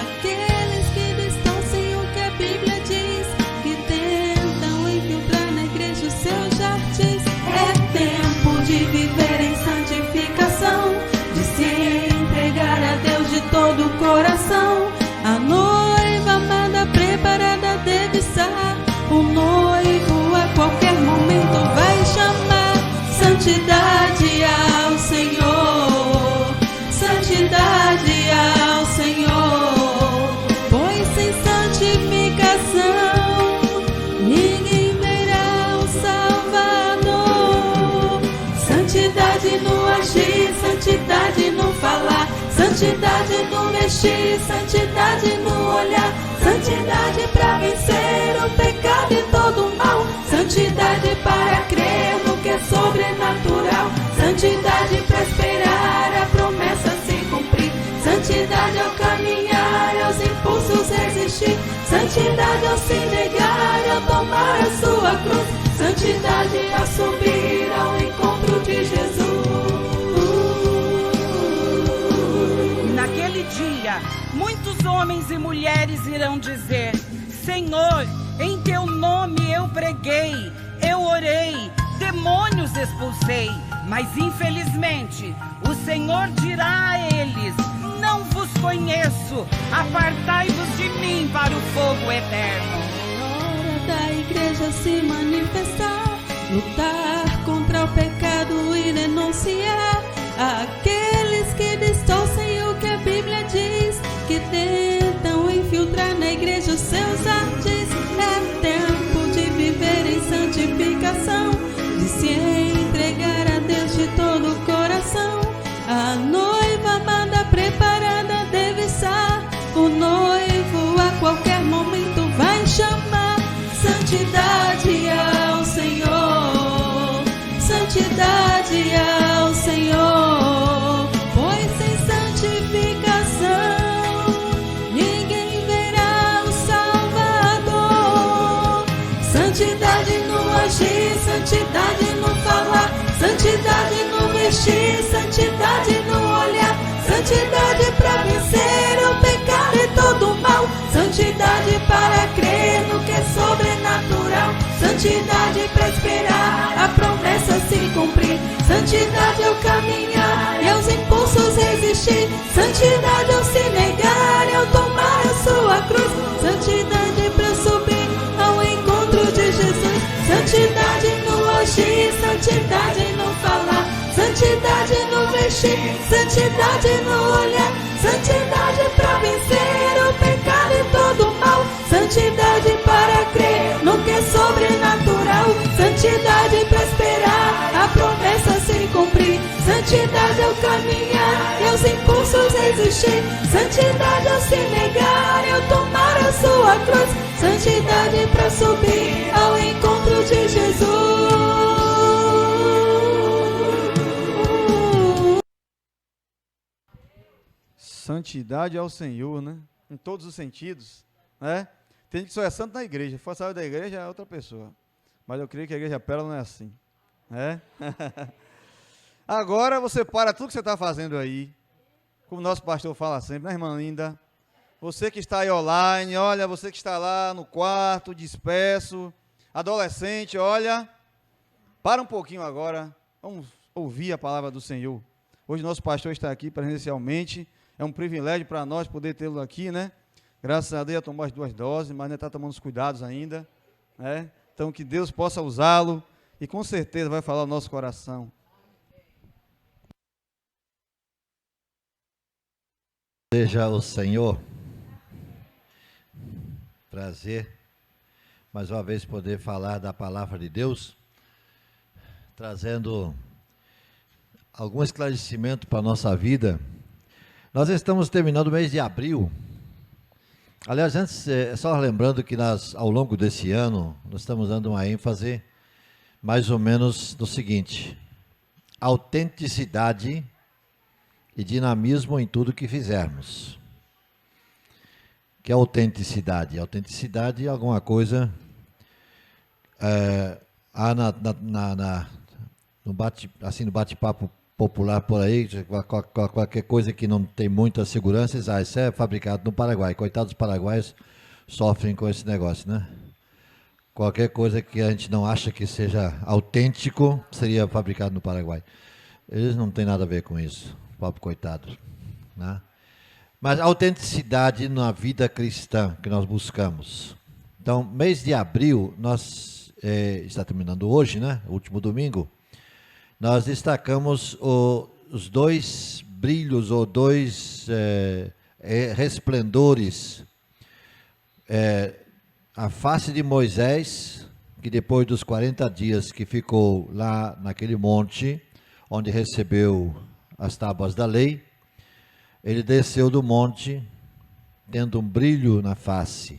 aqueles que distorcem o que a Bíblia diz, que tentam infiltrar na igreja os seus artes. É tempo de viver em santificação, de se entregar a Deus de todo o coração. A noiva amada preparada deve estar, o noivo a qualquer momento vai chamar. Santidade ao Senhor, santidade ao Senhor, pois sem santificação ninguém verá o Salvador. Santidade no agir, santidade no falar, santidade no vestir, santidade no olhar, santidade para vencer o pecado e todo o mal, santidade para crer no que é sobrenatural, santidade para esperar a promessa se cumprir, santidade ao caminhar, aos impulsos resistir, santidade ao se negar, ao tomar a sua cruz, santidade a subir ao encontro de Jesus. Naquele dia, muitos homens e mulheres irão dizer: Senhor, em teu nome eu preguei, eu orei, demônios expulsei. Mas infelizmente o Senhor dirá a eles: não vos conheço, apartai-vos de mim para o fogo eterno. É hora da igreja se manifestar, lutar contra o pecado e denunciar aqueles que distorcem o que a Bíblia diz, que tentam infiltrar na igreja os seus artes. É tempo de viver em santificação, de se entregar a Deus de todo o coração. A noiva amada preparada deve estar, o noivo a qualquer momento vai chamar. Santidade ao Senhor, santidade ao Senhor, pois sem santificação ninguém verá o Salvador. Santidade no agir, santidade no falar, santidade no vestir, santidade no olhar, santidade para vencer o pecado e todo o mal, santidade para crer no que é sobrenatural, santidade para esperar a promessa se cumprir, santidade ao caminhar e aos impulsos resistir, santidade ao se negar e ao tomar a sua cruz, santidade para subir ao encontro de Jesus, santidade no agir, santidade no falar, santidade no vestir, santidade no olhar, santidade para vencer o pecado e todo o mal, santidade para crer no que é sobrenatural, santidade para esperar a promessa se cumprir, santidade ao caminhar e aos impulsos resistir, santidade ao se negar e ao tomar a sua cruz, santidade para subir ao encontro de Jesus. Santidade ao Senhor, né? Em todos os sentidos, né? Tem gente que só é santo na igreja, for sair da igreja é outra pessoa. Mas eu creio que a igreja Pérola não é assim, né? Agora você para tudo que você está fazendo aí, como o nosso pastor fala sempre, né, irmã linda? Você que está aí online, olha, você que está lá no quarto, disperso, adolescente, olha, para um pouquinho agora, vamos ouvir a palavra do Senhor. Hoje nosso pastor está aqui presencialmente, é um privilégio para nós poder tê-lo aqui, né? Graças a Deus já tomou as 2 doses, mas ainda está tomando os cuidados ainda, né? Então que Deus possa usá-lo e com certeza vai falar o nosso coração. Seja o Senhor, prazer, mais uma vez poder falar da palavra de Deus, trazendo algum esclarecimento para a nossa vida. Nós estamos terminando o mês de abril. Aliás, antes, só lembrando que nós, ao longo desse ano, nós estamos dando uma ênfase mais ou menos no seguinte: autenticidade e dinamismo em tudo que fizermos. Que é autenticidade? Autenticidade é alguma coisa... há no bate-papo popular por aí, qualquer coisa que não tem muita segurança, isso é fabricado no Paraguai. Coitados dos paraguaios sofrem com esse negócio, né? Qualquer coisa que a gente não acha que seja autêntico, seria fabricado no Paraguai. Eles não têm nada a ver com isso, pobre coitado, né? Mas a autenticidade na vida cristã que nós buscamos. Então, mês de abril, nós está terminando hoje, né? O último domingo. Nós destacamos os 2 brilhos ou 2 resplendores. A face de Moisés, que depois dos 40 dias que ficou lá naquele monte, onde recebeu as tábuas da lei, ele desceu do monte, tendo um brilho na face.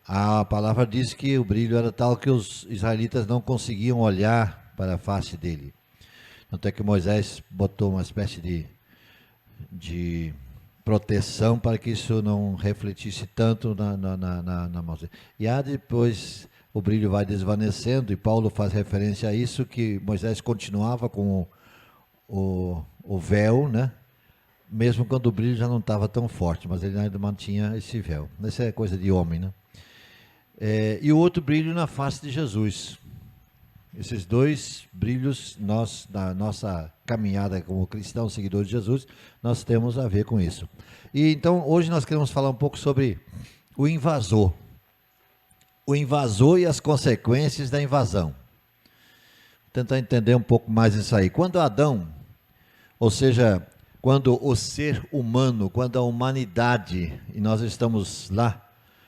A palavra diz que o brilho era tal que os israelitas não conseguiam olhar para a face dele. Até que Moisés botou uma espécie de proteção para que isso não refletisse tanto na mão. E depois o brilho vai desvanecendo, e Paulo faz referência a isso, que Moisés continuava com o véu, né? Mesmo quando o brilho já não estava tão forte, mas ele ainda mantinha esse véu. Isso é coisa de homem, né? E o outro brilho na face de Jesus. Esses 2 brilhos, na nossa caminhada como cristãos, seguidores de Jesus, nós temos a ver com isso. E então, hoje nós queremos falar um pouco sobre o invasor. O invasor e as consequências da invasão. Vou tentar entender um pouco mais isso aí. Quando Adão, ou seja, quando o ser humano, quando a humanidade, e nós estamos lá,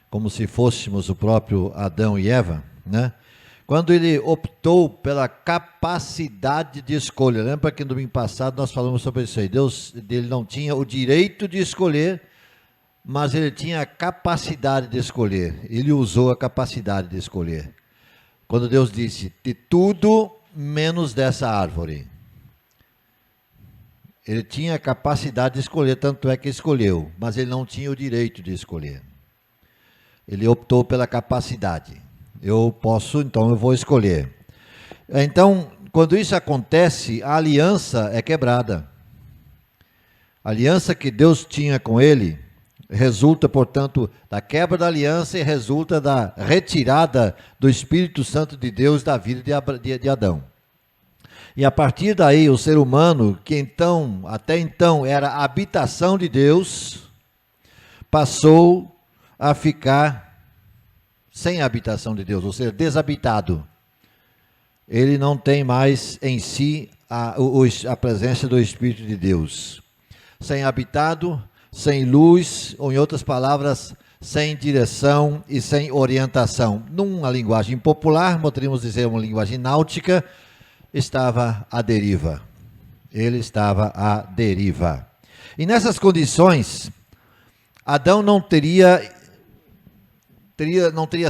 como se fôssemos o próprio Adão e Eva, né? Quando ele optou pela capacidade de escolha, lembra que no domingo passado nós falamos sobre isso aí, ele não tinha o direito de escolher, mas ele tinha a capacidade de escolher, ele usou a capacidade de escolher. Quando Deus disse, de tudo menos dessa árvore. Ele tinha a capacidade de escolher, tanto é que escolheu, mas ele não tinha o direito de escolher. Ele optou pela capacidade. Eu posso, então eu vou escolher. Então, quando isso acontece, a aliança é quebrada. A aliança que Deus tinha com ele resulta, portanto, da quebra da aliança e resulta da retirada do Espírito Santo de Deus da vida de Adão. E a partir daí, o ser humano, que então, até então era a habitação de Deus, passou a ficar sem a habitação de Deus, ou seja, desabitado. Ele não tem mais em si a presença do Espírito de Deus. Sem habitado, sem luz, ou em outras palavras, sem direção e sem orientação. Numa linguagem popular, poderíamos dizer uma linguagem náutica, estava à deriva. Ele estava à deriva. E nessas condições, Adão não teria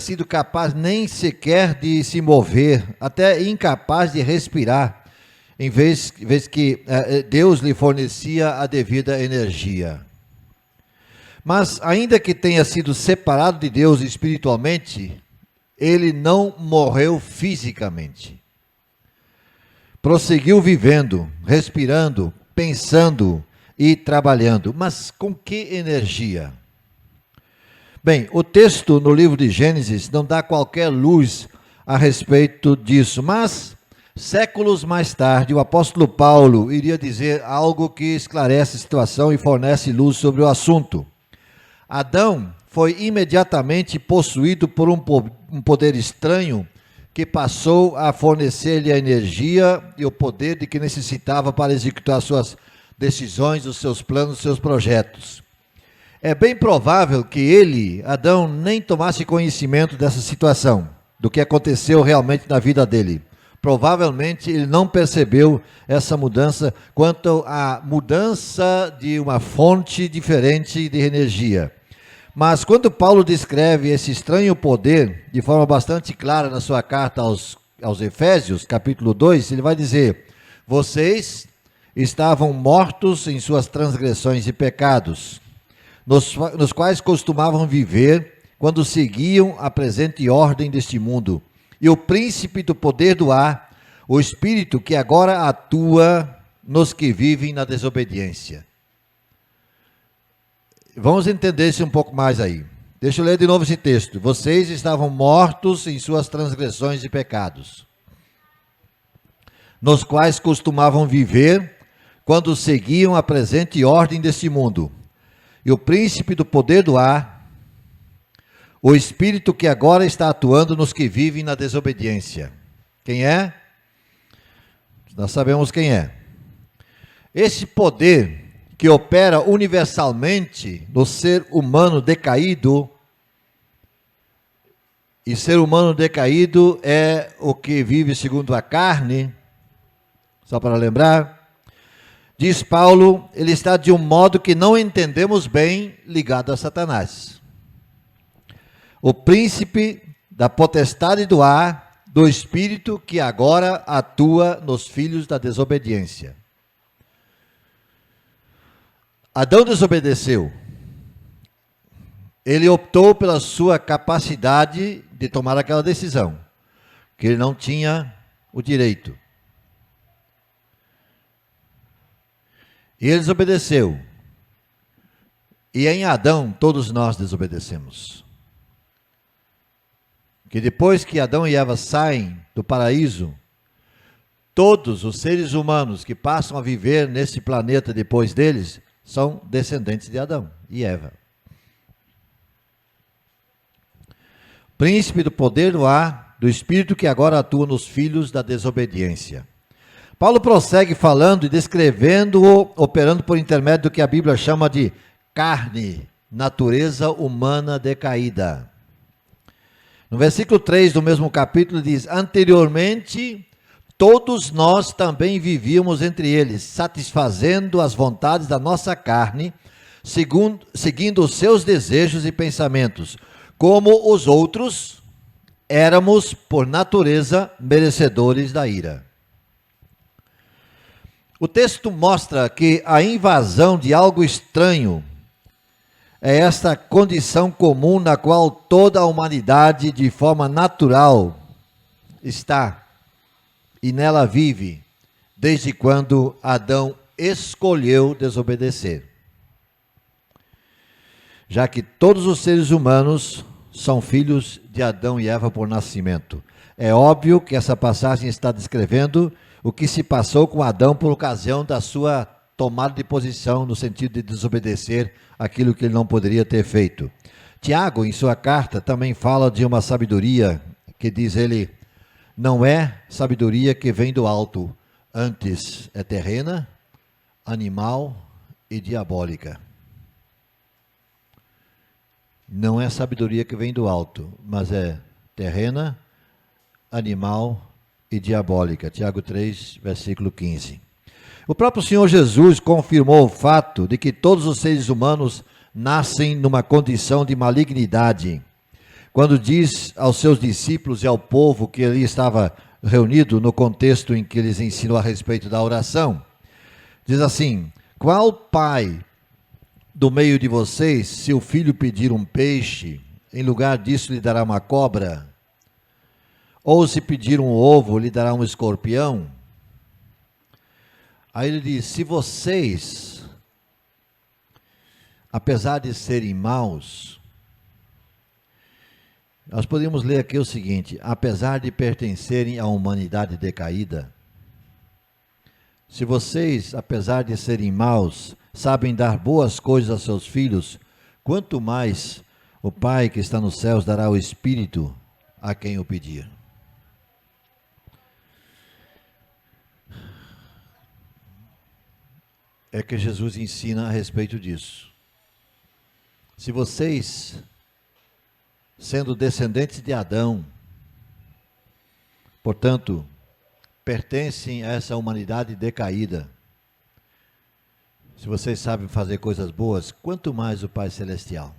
sido capaz nem sequer de se mover, até incapaz de respirar, em vez que Deus lhe fornecia a devida energia. Mas, ainda que tenha sido separado de Deus espiritualmente, ele não morreu fisicamente. prosseguiu vivendo, respirando, pensando e trabalhando. Mas com que energia? Bem, o texto no livro de Gênesis não dá qualquer luz a respeito disso, mas séculos mais tarde o apóstolo Paulo iria dizer algo que esclarece a situação e fornece luz sobre o assunto. Adão foi imediatamente possuído por um poder estranho que passou a fornecer-lhe a energia e o poder de que necessitava para executar suas decisões, os seus planos, os seus projetos. É bem provável que ele, Adão, nem tomasse conhecimento dessa situação, do que aconteceu realmente na vida dele. Provavelmente ele não percebeu essa mudança quanto à mudança de uma fonte diferente de energia. Mas quando Paulo descreve esse estranho poder de forma bastante clara na sua carta aos Efésios, capítulo 2, ele vai dizer: vocês estavam mortos em suas transgressões e pecados, nos quais costumavam viver quando seguiam a presente ordem deste mundo. E o príncipe do poder do ar, o espírito que agora atua nos que vivem na desobediência. Vamos entender isso um pouco mais aí. Deixa eu ler de novo esse texto. Vocês estavam mortos em suas transgressões e pecados, nos quais costumavam viver quando seguiam a presente ordem deste mundo. E o príncipe do poder do ar, o espírito que agora está atuando nos que vivem na desobediência. Quem é? Nós sabemos quem é. Esse poder que opera universalmente no ser humano decaído, e ser humano decaído é o que vive segundo a carne, só para lembrar, diz Paulo, ele está de um modo que não entendemos bem, ligado a Satanás. O príncipe da potestade do ar, do espírito que agora atua nos filhos da desobediência. Adão desobedeceu. Ele optou pela sua capacidade de tomar aquela decisão, que ele não tinha o direito. E ele desobedeceu. E em Adão todos nós desobedecemos. Que depois que Adão e Eva saem do paraíso, todos os seres humanos que passam a viver nesse planeta depois deles são descendentes de Adão e Eva. Príncipe do poder do ar, do espírito que agora atua nos filhos da desobediência. Paulo prossegue falando e descrevendo-o, operando por intermédio do que a Bíblia chama de carne, natureza humana decaída. No versículo 3 do mesmo capítulo diz: anteriormente, todos nós também vivíamos entre eles, satisfazendo as vontades da nossa carne, seguindo os seus desejos e pensamentos. Como os outros, éramos, por natureza, merecedores da ira. O texto mostra que a invasão de algo estranho é esta condição comum na qual toda a humanidade, de forma natural, está e nela vive, desde quando Adão escolheu desobedecer. Já que todos os seres humanos são filhos de Adão e Eva por nascimento. É óbvio que essa passagem está descrevendo o que se passou com Adão por ocasião da sua tomada de posição no sentido de desobedecer aquilo que ele não poderia ter feito. Tiago, em sua carta, também fala de uma sabedoria que diz ele, não é sabedoria que vem do alto, antes é terrena, animal e diabólica. Não é sabedoria que vem do alto, mas é terrena, animal e diabólica. Tiago 3, versículo 15. O próprio Senhor Jesus confirmou o fato de que todos os seres humanos nascem numa condição de malignidade, quando diz aos seus discípulos e ao povo que ali estava reunido no contexto em que eles ensinou a respeito da oração, diz assim: qual pai do meio de vocês, se o filho pedir um peixe, em lugar disso lhe dará uma cobra? Ou se pedir um ovo, lhe dará um escorpião? Aí ele diz: se vocês, apesar de serem maus, nós podemos ler aqui o seguinte: apesar de pertencerem à humanidade decaída, se vocês, apesar de serem maus, sabem dar boas coisas a seus filhos, quanto mais o Pai que está nos céus dará o Espírito a quem o pedir. É que Jesus ensina a respeito disso. Se vocês, sendo descendentes de Adão, portanto, pertencem a essa humanidade decaída, se vocês sabem fazer coisas boas, quanto mais o Pai Celestial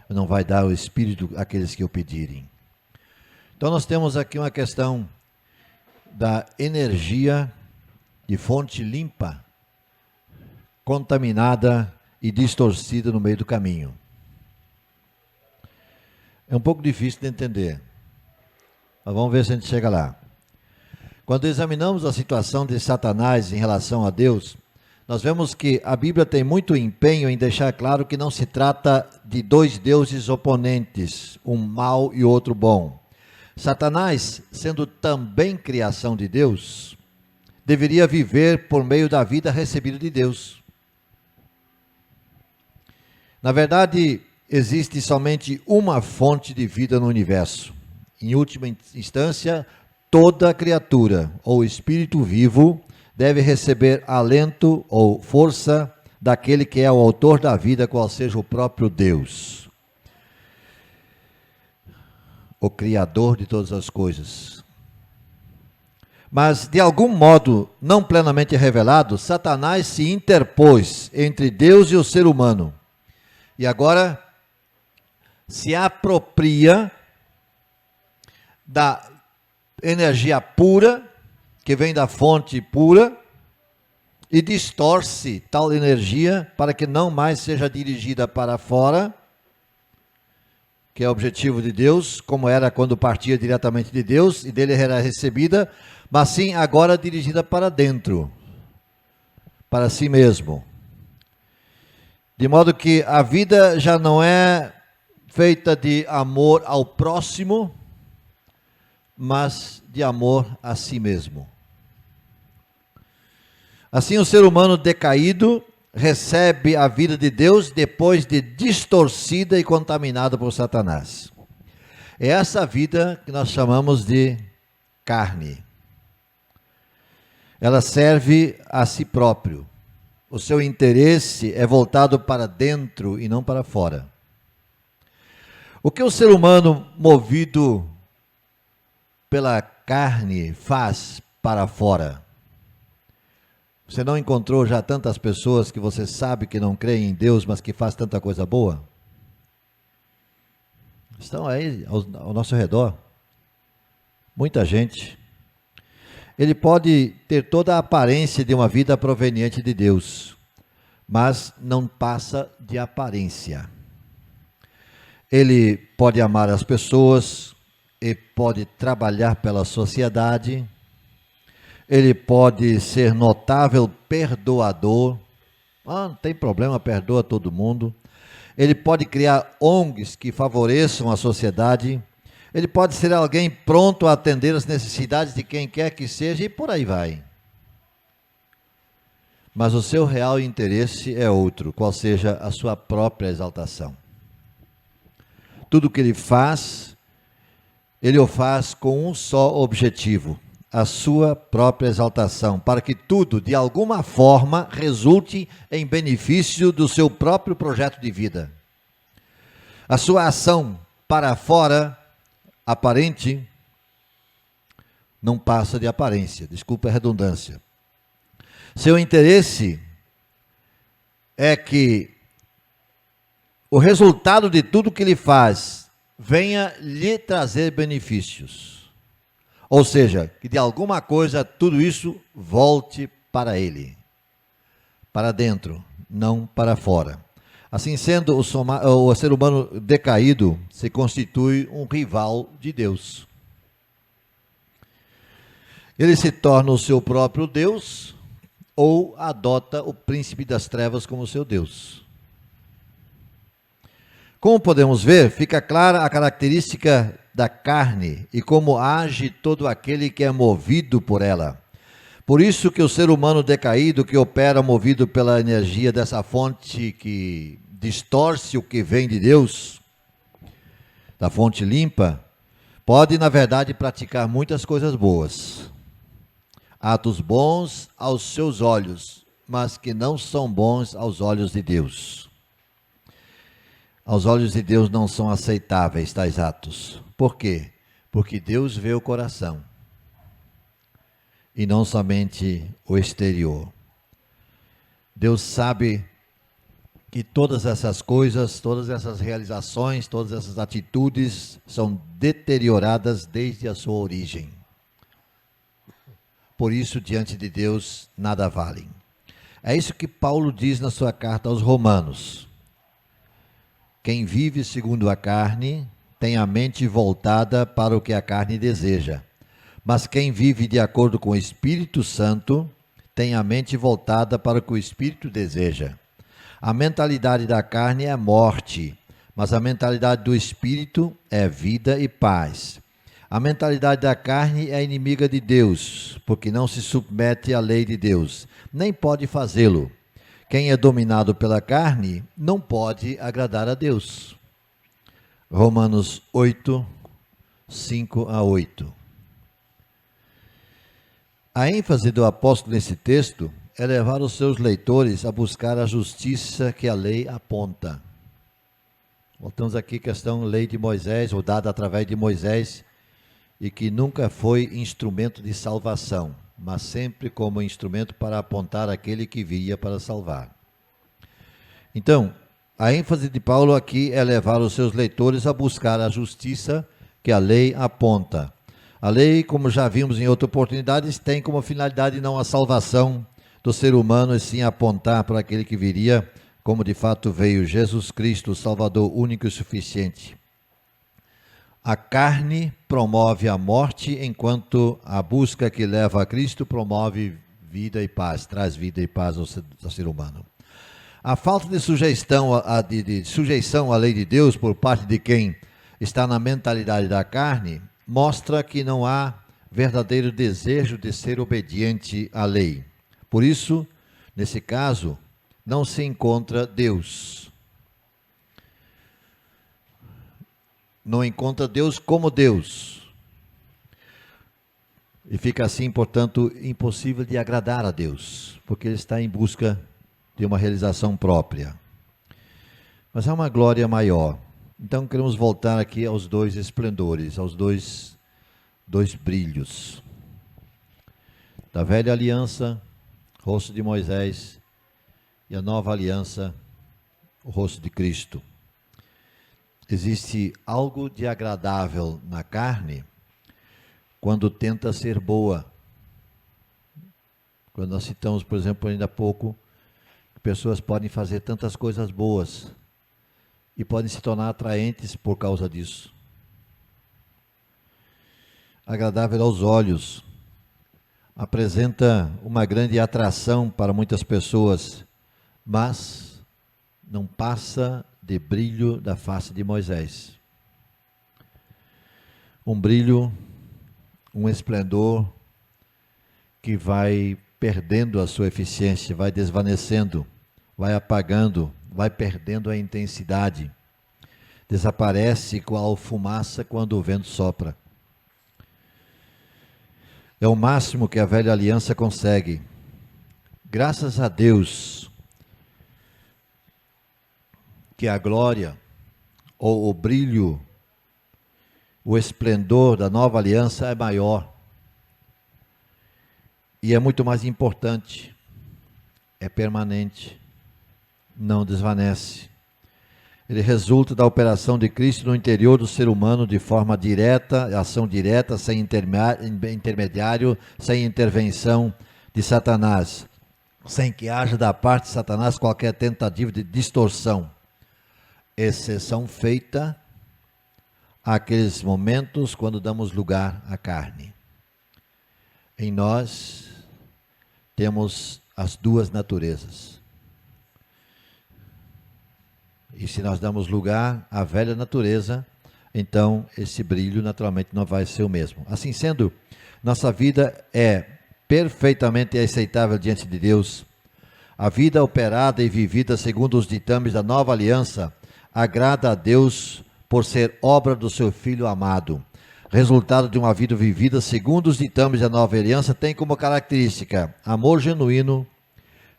não vai dar o Espírito àqueles que o pedirem. Então nós temos aqui uma questão da energia de fonte limpa, contaminada e distorcida no meio do caminho. É um pouco difícil de entender, mas vamos ver se a gente chega lá. Quando examinamos a situação de Satanás em relação a Deus, nós vemos que a Bíblia tem muito empenho em deixar claro que não se trata de dois deuses oponentes, um mau e outro bom. Satanás, sendo também criação de Deus, deveria viver por meio da vida recebida de Deus. Na verdade, existe somente uma fonte de vida no universo. Em última instância, toda criatura ou espírito vivo deve receber alento ou força daquele que é o autor da vida, qual seja o próprio Deus, o Criador de todas as coisas. Mas, de algum modo não plenamente revelado, Satanás se interpôs entre Deus e o ser humano. E agora se apropria da energia pura, que vem da fonte pura, e distorce tal energia para que não mais seja dirigida para fora, que é o objetivo de Deus, como era quando partia diretamente de Deus e dele era recebida, mas sim agora dirigida para dentro, para si mesmo. De modo que a vida já não é feita de amor ao próximo, mas de amor a si mesmo. Assim, o ser humano decaído recebe a vida de Deus depois de distorcida e contaminada por Satanás. É essa vida que nós chamamos de carne. Ela serve a si próprio. O seu interesse é voltado para dentro e não para fora. O que o ser humano movido pela carne faz para fora? Você não encontrou já tantas pessoas que você sabe que não creem em Deus, mas que faz tanta coisa boa? Estão aí ao nosso redor. Muita gente. Ele pode ter toda a aparência de uma vida proveniente de Deus, mas não passa de aparência. Ele pode amar as pessoas, ele pode trabalhar pela sociedade, ele pode ser notável perdoador, não tem problema, perdoa todo mundo. Ele pode criar ONGs que favoreçam a sociedade, ele pode ser alguém pronto a atender as necessidades de quem quer que seja e por aí vai. Mas o seu real interesse é outro, qual seja a sua própria exaltação. Tudo que ele faz, ele o faz com um só objetivo: a sua própria exaltação, para que tudo, de alguma forma, resulte em benefício do seu próprio projeto de vida. A sua ação para fora, aparente, não passa de aparência, desculpa a redundância. Seu interesse é que o resultado de tudo que ele faz venha lhe trazer benefícios. Ou seja, que de alguma coisa tudo isso volte para ele, para dentro, não para fora. Assim sendo, o ser humano decaído se constitui um rival de Deus. Ele se torna o seu próprio Deus, ou adota o príncipe das trevas como seu Deus. Como podemos ver, fica clara a característica da carne e como age todo aquele que é movido por ela. Por isso que o ser humano decaído, que opera movido pela energia dessa fonte que distorce o que vem de Deus, da fonte limpa, pode, na verdade, praticar muitas coisas boas. Atos bons aos seus olhos, mas que não são bons aos olhos de Deus. Aos olhos de Deus não são aceitáveis tais atos. Por quê? Porque Deus vê o coração e não somente o exterior. Deus sabe que todas essas coisas, todas essas realizações, todas essas atitudes são deterioradas desde a sua origem. Por isso, diante de Deus, nada valem. É isso que Paulo diz na sua carta aos Romanos. Quem vive segundo a carne tem a mente voltada para o que a carne deseja. Mas quem vive de acordo com o Espírito Santo tem a mente voltada para o que o Espírito deseja. A mentalidade da carne é morte, mas a mentalidade do Espírito é vida e paz. A mentalidade da carne é inimiga de Deus, porque não se submete à lei de Deus, nem pode fazê-lo. Quem é dominado pela carne não pode agradar a Deus. Romanos 8, 5 a 8. A ênfase do apóstolo nesse texto é levar os seus leitores a buscar a justiça que a lei aponta. Voltamos aqui à questão lei de Moisés, ou dada através de Moisés, e que nunca foi instrumento de salvação, mas sempre como instrumento para apontar aquele que viria para salvar. Então, a ênfase de Paulo aqui é levar os seus leitores a buscar a justiça que a lei aponta. A lei, como já vimos em outras oportunidades, tem como finalidade não a salvação do ser humano, e sim apontar para aquele que viria, como de fato veio Jesus Cristo, o Salvador único e suficiente. A carne promove a morte, enquanto a busca que leva a Cristo promove vida e paz, traz vida e paz ao ser humano. A falta de sujeição à lei de Deus por parte de quem está na mentalidade da carne mostra que não há verdadeiro desejo de ser obediente à lei. Por isso, nesse caso, não se encontra Deus. Não encontra Deus como Deus. E fica assim, portanto, impossível de agradar a Deus, porque ele está em busca de uma realização própria. Mas há uma glória maior. Então queremos voltar aqui aos dois esplendores, aos dois brilhos. Da velha aliança, rosto de Moisés, e a nova aliança, o rosto de Cristo. Existe algo de agradável na carne quando tenta ser boa. Quando nós citamos, por exemplo, ainda há pouco, que pessoas podem fazer tantas coisas boas e podem se tornar atraentes por causa disso. Agradável aos olhos, apresenta uma grande atração para muitas pessoas, mas não passa de brilho da face de Moisés. Um brilho, um esplendor que vai perdendo a sua eficiência, vai desvanecendo, vai apagando, vai perdendo a intensidade. Desaparece com a fumaça quando o vento sopra. É o máximo que a velha aliança consegue. Graças a Deus que a glória, ou o brilho, o esplendor da nova aliança é maior. E é muito mais importante. É permanente. Não desvanece. Ele resulta da operação de Cristo no interior do ser humano de forma direta, ação direta, sem intermediário, sem intervenção de Satanás, sem que haja da parte de Satanás qualquer tentativa de distorção. Exceção feita àqueles momentos quando damos lugar à carne. Em nós temos as duas naturezas. E se nós damos lugar à velha natureza, então esse brilho naturalmente não vai ser o mesmo. Assim sendo, nossa vida é perfeitamente aceitável diante de Deus. A vida operada e vivida segundo os ditames da nova aliança agrada a Deus por ser obra do seu Filho amado. Resultado de uma vida vivida segundo os ditames da nova aliança tem como característica amor genuíno,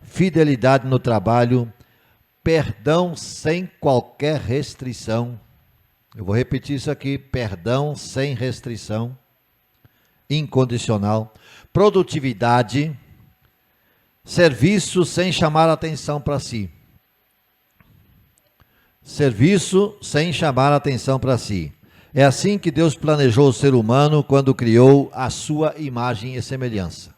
fidelidade no trabalho, perdão sem qualquer restrição. Eu vou repetir isso aqui: perdão sem restrição, incondicional, produtividade, serviço sem chamar a atenção para si. Serviço sem chamar a atenção para si. É assim que Deus planejou o ser humano quando criou a sua imagem e semelhança.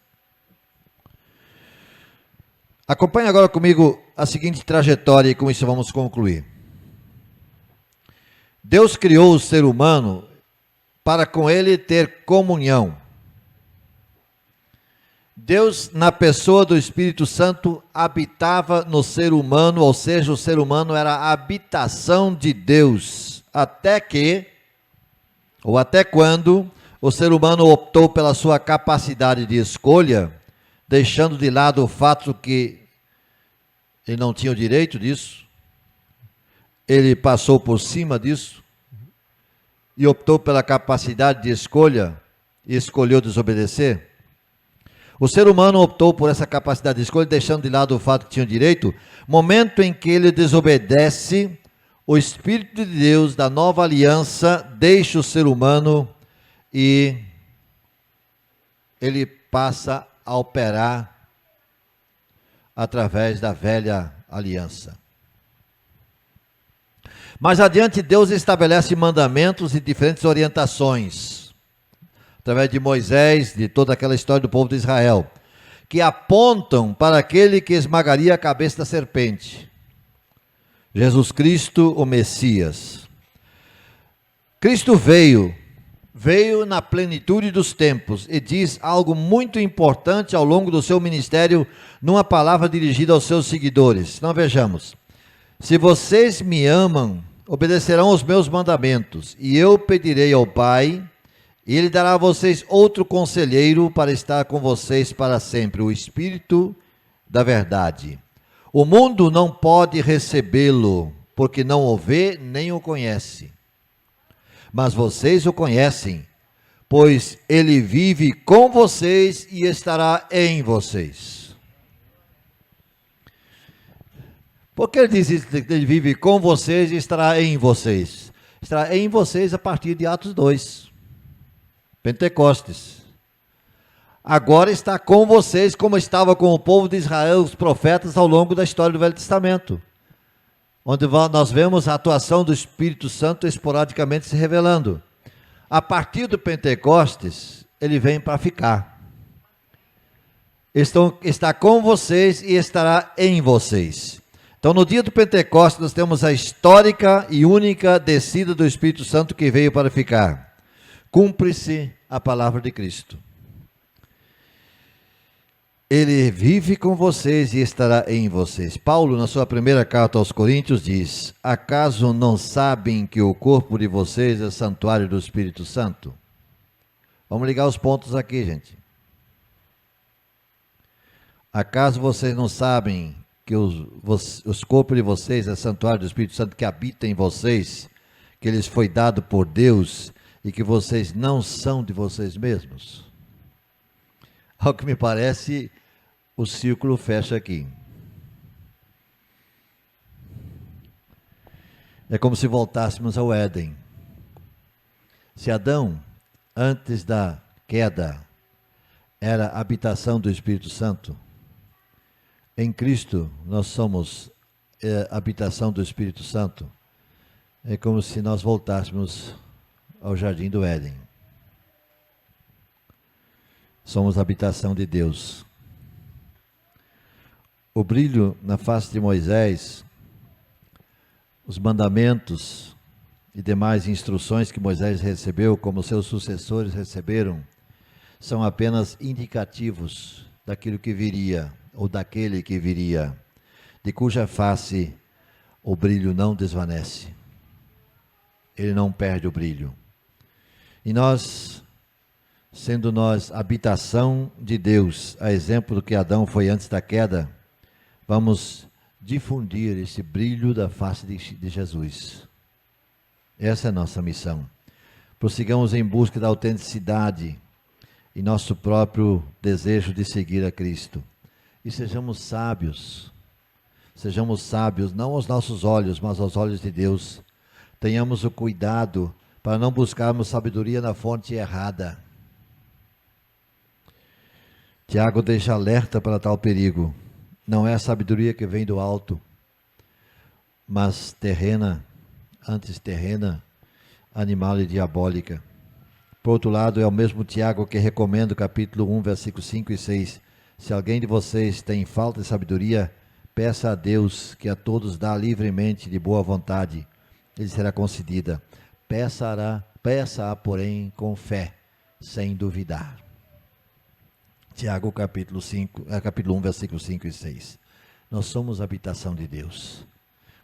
Acompanhe agora comigo a seguinte trajetória e com isso vamos concluir. Deus criou o ser humano para com ele ter comunhão. Deus, na pessoa do Espírito Santo, habitava no ser humano, ou seja, o ser humano era a habitação de Deus, até quando o ser humano optou pela sua capacidade de escolha, deixando de lado o fato que ele não tinha o direito disso, ele passou por cima disso, e optou pela capacidade de escolha, e escolheu desobedecer. O ser humano optou por essa capacidade de escolha, deixando de lado o fato que tinha direito. Momento em que ele desobedece, o Espírito de Deus da nova aliança deixa o ser humano e ele passa a operar através da velha aliança. Mais adiante, Deus estabelece mandamentos e diferentes orientações, através de Moisés, de toda aquela história do povo de Israel, que apontam para aquele que esmagaria a cabeça da serpente, Jesus Cristo, o Messias. Cristo veio na plenitude dos tempos e diz algo muito importante ao longo do seu ministério, numa palavra dirigida aos seus seguidores. Então vejamos: se vocês me amam, obedecerão os meus mandamentos, e eu pedirei ao Pai, e Ele dará a vocês outro conselheiro para estar com vocês para sempre, o Espírito da verdade. O mundo não pode recebê-lo, porque não o vê nem o conhece. Mas vocês o conhecem, pois Ele vive com vocês e estará em vocês. Por que ele diz isso? Ele vive com vocês e estará em vocês. Estará em vocês a partir de Atos 2. Pentecostes. Agora está com vocês como estava com o povo de Israel, os profetas, ao longo da história do Velho Testamento, onde nós vemos a atuação do Espírito Santo esporadicamente se revelando. A partir do Pentecostes, ele vem para ficar. Está com vocês e estará em vocês. Então, no dia do Pentecostes, nós temos a histórica e única descida do Espírito Santo que veio para ficar. Cumpre-se a palavra de Cristo. Ele vive com vocês e estará em vocês. Paulo, na sua primeira carta aos Coríntios, diz: acaso não sabem que o corpo de vocês é santuário do Espírito Santo? Vamos ligar os pontos aqui, gente. Acaso vocês não sabem que os corpos de vocês é santuário do Espírito Santo que habita em vocês, que lhes foi dado por Deus e que vocês não são de vocês mesmos? Ao que me parece, o círculo fecha aqui. É como se voltássemos ao Éden. Se Adão, antes da queda, era a habitação do Espírito Santo, em Cristo nós somos habitação do Espírito Santo. É como se nós voltássemos ao jardim do Éden. Somos a habitação de Deus. O brilho na face de Moisés, os mandamentos e demais instruções que Moisés recebeu, como seus sucessores receberam, são apenas indicativos daquilo que viria ou daquele que viria, de cuja face o brilho não desvanece. Ele não perde o brilho. E nós, sendo nós habitação de Deus, a exemplo do que Adão foi antes da queda, vamos difundir esse brilho da face de Jesus. Essa é a nossa missão. Prossigamos em busca da autenticidade e nosso próprio desejo de seguir a Cristo. E sejamos sábios não aos nossos olhos, mas aos olhos de Deus. Tenhamos o cuidado para não buscarmos sabedoria na fonte errada. Tiago deixa alerta para tal perigo. Não é a sabedoria que vem do alto, mas terrena, animal e diabólica. Por outro lado, é o mesmo Tiago que recomenda o capítulo 1, versículos 5 e 6. Se alguém de vocês tem falta de sabedoria, peça a Deus, que a todos dá livremente, de boa vontade, ele será concedida. Peça-a, porém, com fé, sem duvidar. Tiago, capítulo 1, versículos 5 e 6. Nós somos a habitação de Deus.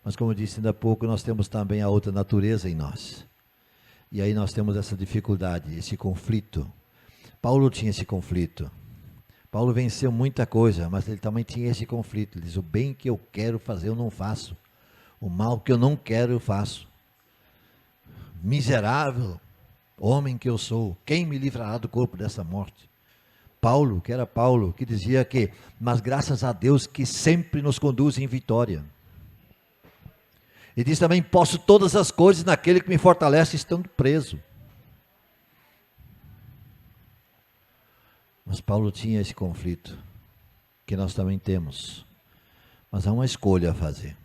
Mas, como eu disse ainda há pouco, nós temos também a outra natureza em nós. E aí nós temos essa dificuldade, esse conflito. Paulo tinha esse conflito. Paulo venceu muita coisa, mas ele também tinha esse conflito. Ele diz, o bem que eu quero fazer eu não faço. O mal que eu não quero eu faço. Miserável homem que eu sou, quem me livrará do corpo dessa morte? Paulo, que dizia que, mas graças a Deus que sempre nos conduz em vitória. E diz também, posso todas as coisas naquele que me fortalece estando preso. Mas Paulo tinha esse conflito, que nós também temos. Mas há uma escolha a fazer.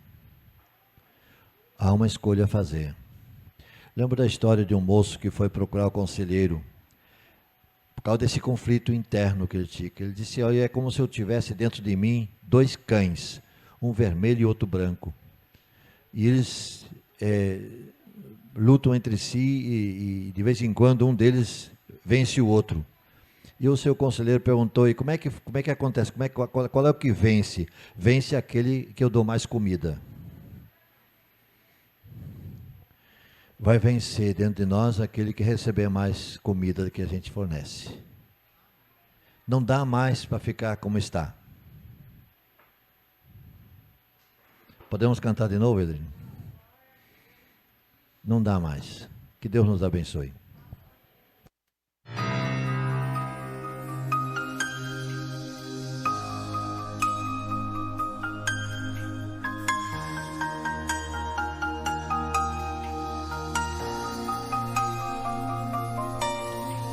Lembro da história de um moço que foi procurar o conselheiro, por causa desse conflito interno que ele tinha. Ele disse, olha, é como se eu tivesse dentro de mim 2 cães, um vermelho e outro branco. E eles lutam entre si e de vez em quando um deles vence o outro. E o seu conselheiro perguntou, e como é que acontece? Qual é o que vence? Vence aquele que eu dou mais comida. Vai vencer dentro de nós aquele que receber mais comida do que a gente fornece. Não dá mais para ficar como está. Podemos cantar de novo, Edrinho? Não dá mais. Que Deus nos abençoe.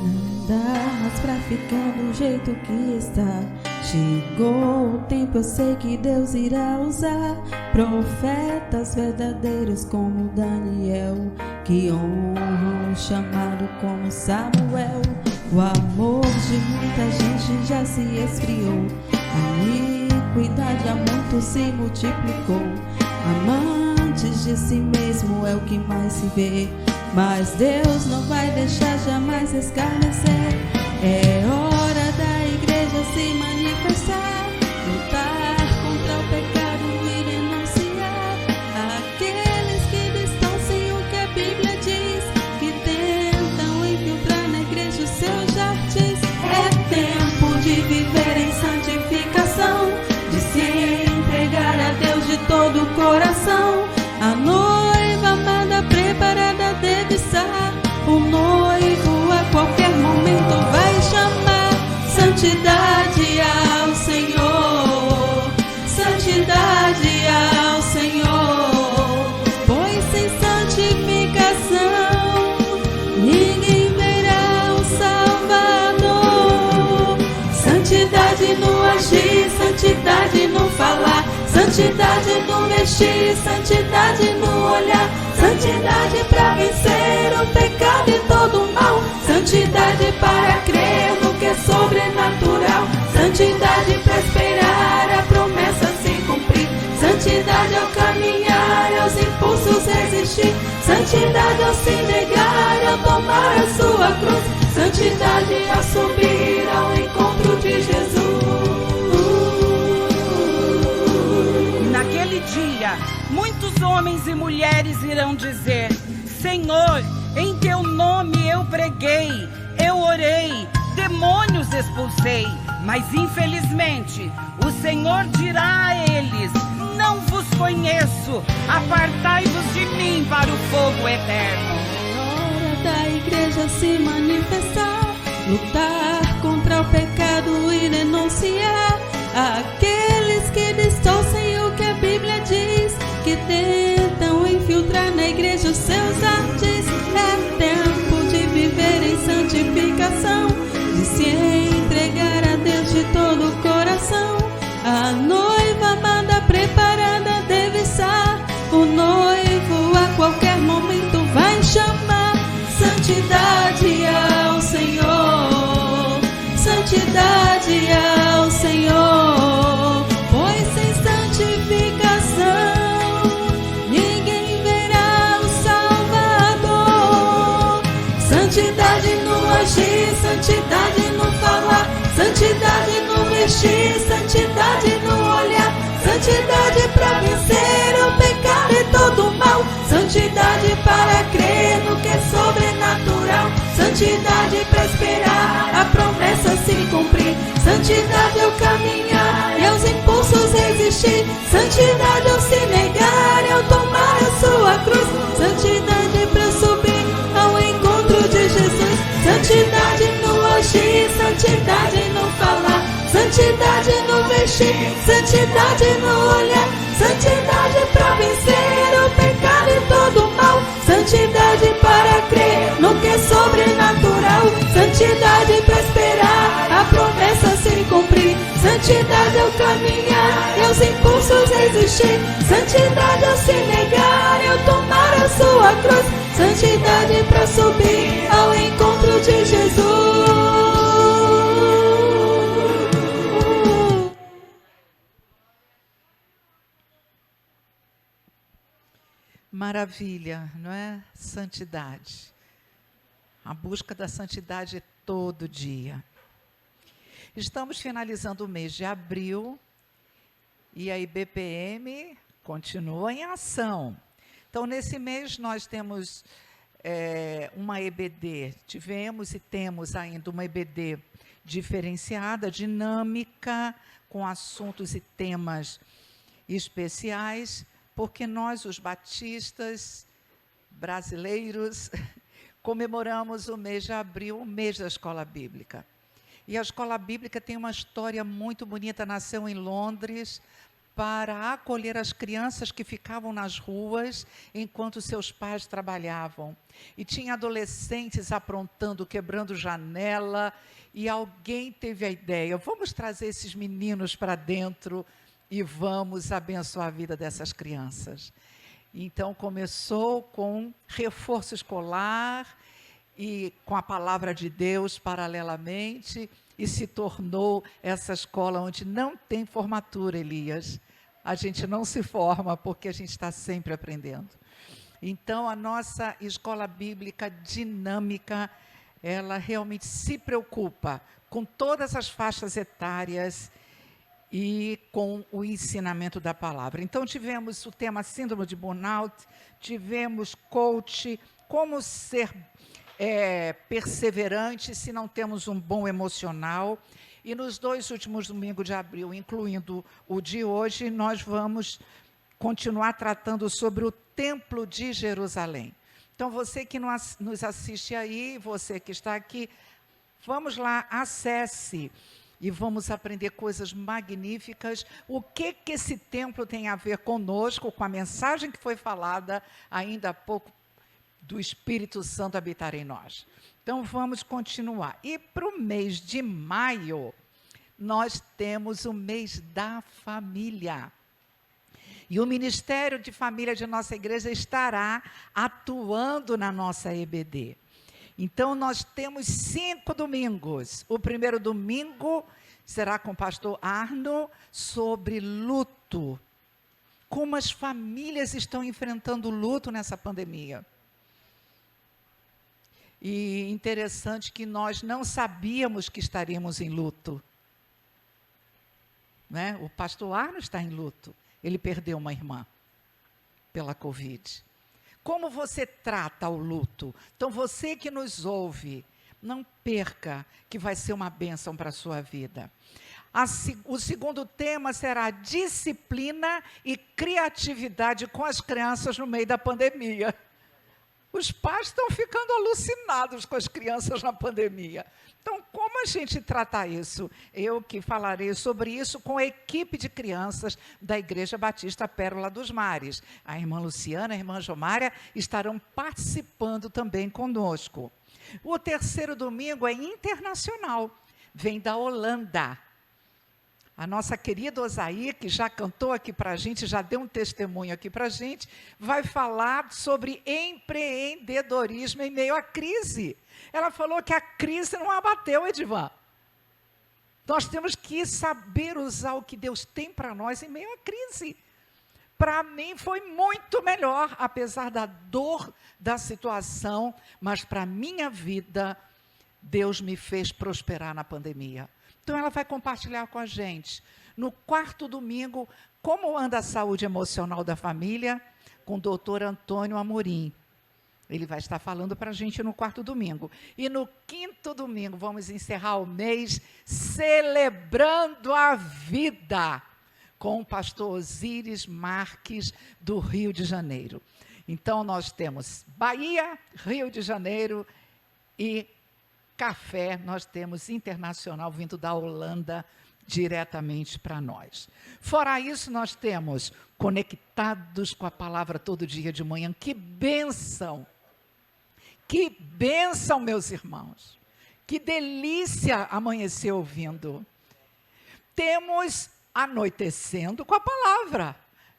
Não dá mais pra ficar do jeito que está. Chegou o tempo, eu sei que Deus irá usar profetas verdadeiros como Daniel, que honram o chamado como Samuel. O amor de muita gente já se esfriou, a iniquidade há muito se multiplicou. Amantes de si mesmo é o que mais se vê, mas Deus não vai deixar jamais escarnecer. É hora da igreja se manifestar, lutar contra o pecado e denunciar aqueles que distanciam o que a Bíblia diz, que tentam infiltrar na igreja os seus artes. É tempo de viver em santificação, de se entregar a Deus de todo o coração. A noiva amada preparada deve estar, o noivo a qualquer momento vai chamar. Santidade ao Senhor, santidade ao Senhor, pois sem santificação ninguém verá o Salvador. Santidade no agir, santidade no falar, santidade no vestir, santidade no olhar, santidade para vencer o pecado e todo o mal, santidade para crer no que é sobrenatural, santidade para esperar a promessa se cumprir, santidade ao caminhar, aos impulsos resistir, santidade ao se negar, ao tomar a sua cruz, santidade a subir ao encontro de Jesus. dia, muitos homens e mulheres irão dizer: Senhor, em teu nome eu preguei, eu orei, demônios expulsei. Mas infelizmente o Senhor dirá a eles: não vos conheço, apartai-vos de mim para o fogo eterno. Hora da igreja se manifestar, lutar contra o pecado e denunciar aqueles que distorcem o que a Bíblia diz, que tentam infiltrar na igreja os seus artes. É tempo de viver em santificação, de se entregar a Deus de todo o coração. A noiva amada preparada deve estar, o noivo a qualquer momento vai chamar. Santidade ao Senhor, santidade ao Senhor, pois sem santificação ninguém verá o Salvador. Santidade no agir, santidade no falar, santidade no vestir, santidade no olhar, santidade para vencer o pecado e todo o mal, santidade para crer no que é sobrenatural, santidade para esperar a promessa se cumprir, santidade ao caminhar e aos impulsos resistir, santidade ao se negar e ao tomar a sua cruz, santidade para subir ao encontro de Jesus, santidade no agir, santidade no falar, santidade no vestir, santidade no olhar, santidade para vencer o pecado e todo o mal, santidade para crer no que é sobrenatural, santidade para esperar a promessa se cumprir, santidade ao caminhar e aos impulsos resistir, santidade ao se negar e ao tomar a sua cruz, santidade para subir ao encontro de Jesus. Maravilha, não é? Santidade. A busca da santidade todo dia. Estamos finalizando o mês de abril e a IBPM continua em ação. Então, nesse mês, nós temos uma EBD, tivemos e temos ainda uma EBD diferenciada, dinâmica, com assuntos e temas especiais, porque nós, os batistas brasileiros, comemoramos o mês de abril, o mês da Escola Bíblica. E a Escola Bíblica tem uma história muito bonita, nasceu em Londres, para acolher as crianças que ficavam nas ruas enquanto seus pais trabalhavam. E tinha adolescentes aprontando, quebrando janela, e alguém teve a ideia: vamos trazer esses meninos para dentro e vamos abençoar a vida dessas crianças. Então, começou com reforço escolar e com a palavra de Deus paralelamente, e se tornou essa escola onde não tem formatura, Elias. A gente não se forma porque a gente está sempre aprendendo. Então, a nossa escola bíblica dinâmica, ela realmente se preocupa com todas as faixas etárias e com o ensinamento da palavra. Então, tivemos o tema síndrome de burnout, tivemos coach, como ser perseverante se não temos um bom emocional. E nos 2 últimos domingos de abril, incluindo o de hoje, nós vamos continuar tratando sobre o Templo de Jerusalém. Então, você que nos assiste aí, você que está aqui, vamos lá, acesse e vamos aprender coisas magníficas. O que esse templo tem a ver conosco, com a mensagem que foi falada ainda há pouco, do Espírito Santo habitar em nós. Então, vamos continuar. E para o mês de maio, nós temos o mês da família. E o Ministério de Família de nossa igreja estará atuando na nossa EBD. Então, nós temos 5 domingos. O primeiro domingo será com o pastor Arno, sobre luto. Como as famílias estão enfrentando o luto nessa pandemia. E interessante que nós não sabíamos que estaríamos em luto. Né? O pastor Arno está em luto. ele perdeu uma irmã pela Covid. Como você trata o luto? Então, você que nos ouve, não perca, que vai ser uma bênção para a sua vida. O segundo tema será disciplina e criatividade com as crianças no meio da pandemia. Os pais estão ficando alucinados com as crianças na pandemia. Então, como a gente trata isso? Eu que falarei sobre isso com a equipe de crianças da Igreja Batista Pérola dos Mares. A irmã Luciana, a irmã Jomária estarão participando também conosco. O terceiro domingo é internacional, vem da Holanda. A nossa querida Osaí, que já cantou aqui para a gente, já deu um testemunho aqui para a gente, vai falar sobre empreendedorismo em meio à crise. Ela falou que a crise não abateu, Edivan. Nós temos que saber usar o que Deus tem para nós em meio à crise. Para mim foi muito melhor, apesar da dor da situação, mas para a minha vida, Deus me fez prosperar na pandemia. Então, ela vai compartilhar com a gente, no quarto domingo, como anda a saúde emocional da família, com o doutor Antônio Amorim. Ele vai estar falando para a gente no quarto domingo. E no quinto domingo, vamos encerrar o mês celebrando a vida, com o pastor Osíris Marques, do Rio de Janeiro. Então, nós temos Bahia, Rio de Janeiro e café, nós temos internacional vindo da Holanda diretamente para nós. Fora isso, nós temos conectados com a palavra todo dia de manhã. Que bênção! Que bênção, meus irmãos! Que delícia amanhecer ouvindo. Temos anoitecendo com a palavra.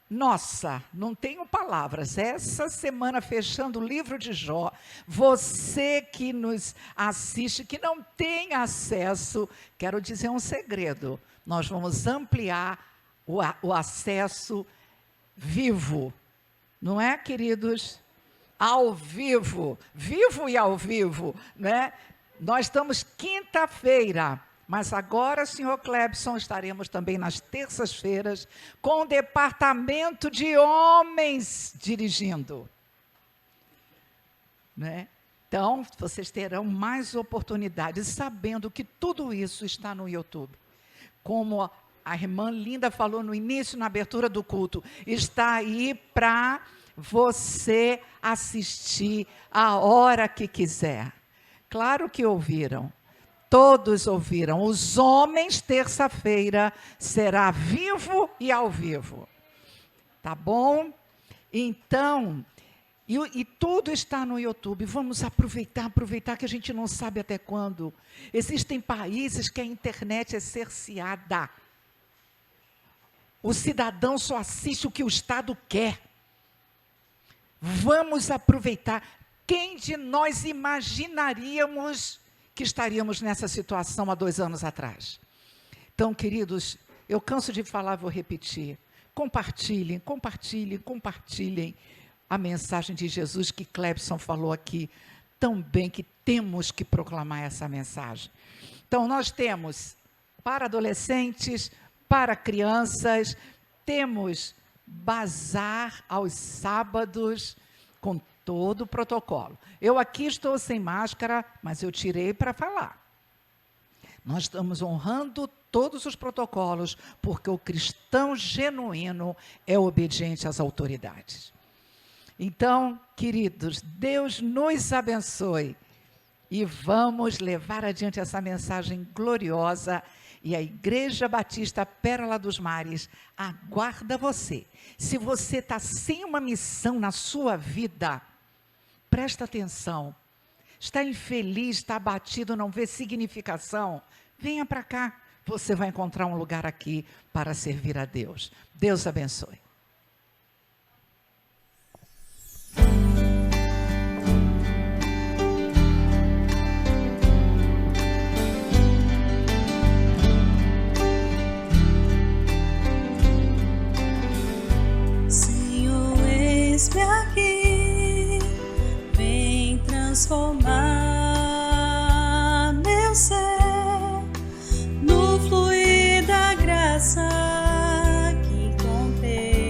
Nossa, não tenho palavras. Essa semana, fechando o livro de Jó, você que nos assiste, que não tem acesso, quero dizer um segredo. Nós vamos ampliar o acesso vivo. Não é, queridos? Ao vivo. Vivo e ao vivo, né? Nós estamos quinta-feira. Mas agora, senhor Clebson, estaremos também nas terças-feiras com o departamento de homens dirigindo. Né? Então, vocês terão mais oportunidades, sabendo que tudo isso está no YouTube. Como a irmã Linda falou no início, na abertura do culto, está aí para você assistir a hora que quiser. Claro que ouviram. Todos ouviram. Os homens, terça-feira, será vivo e ao vivo. Tá bom? Então, e tudo está no YouTube. Vamos aproveitar que a gente não sabe até quando. Existem países que a internet é cerceada. O cidadão só assiste o que o Estado quer. Vamos aproveitar. Quem de nós imaginaríamos que estaríamos nessa situação há 2 anos atrás? Então, queridos, eu canso de falar, vou repetir. Compartilhem, compartilhem, compartilhem a mensagem de Jesus que Clebson falou aqui tão bem, que temos que proclamar essa mensagem. Então, nós temos para adolescentes, para crianças, temos bazar aos sábados, com todo o protocolo. Eu aqui estou sem máscara, mas eu tirei para falar. Nós estamos honrando todos os protocolos, porque o cristão genuíno é obediente às autoridades. Então, queridos, Deus nos abençoe e vamos levar adiante essa mensagem gloriosa. E a Igreja Batista Pérola dos Mares aguarda você. Se você está sem uma missão na sua vida, presta atenção. Está infeliz, está abatido, não vê significação? Venha para cá. Você vai encontrar um lugar aqui para servir a Deus. Deus abençoe. Eis-me aqui, vem transformar meu ser no fluir da graça que contém.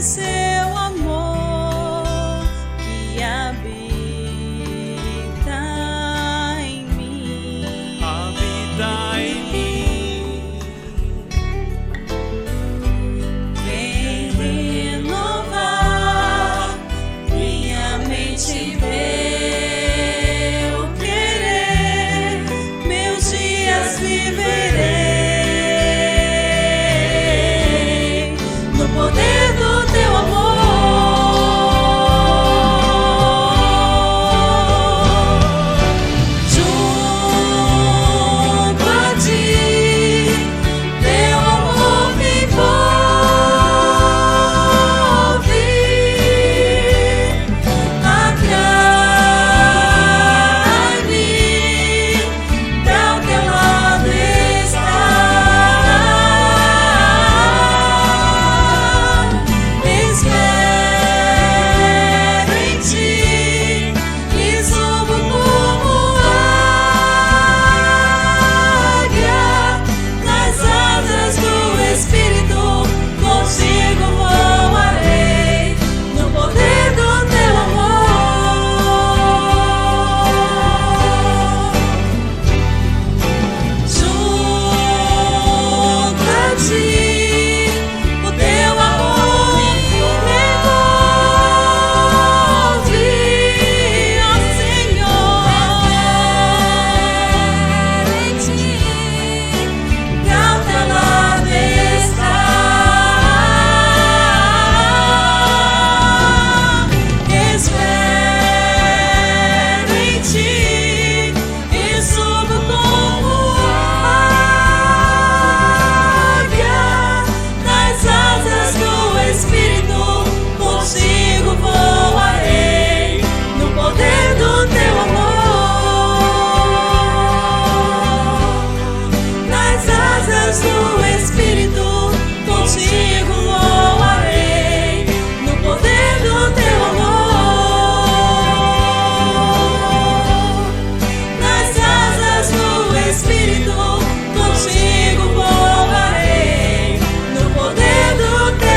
de seu amor que habita em mim. Habita em mim. Vem renovar minha mente, meu querer, meus dias viverei no poder do teu amor. Junto a ti, teu amor me envolve, atrai-me, pra o teu lado espero em ti e subo como águia nas asas do Espírito. Contigo voarei no poder do teu amor. Junto a ti, o teu amor me envolve, ó Senhor. Espero em ti, pra o teu lado estar. Espero em ti e subo como águia nas asas do Espírito. Contigo voarei no poder do teu amor. Nas asas do Espírito, contigo voarei no poder do teu amor. Nas asas do Espírito, contigo voarei no poder do teu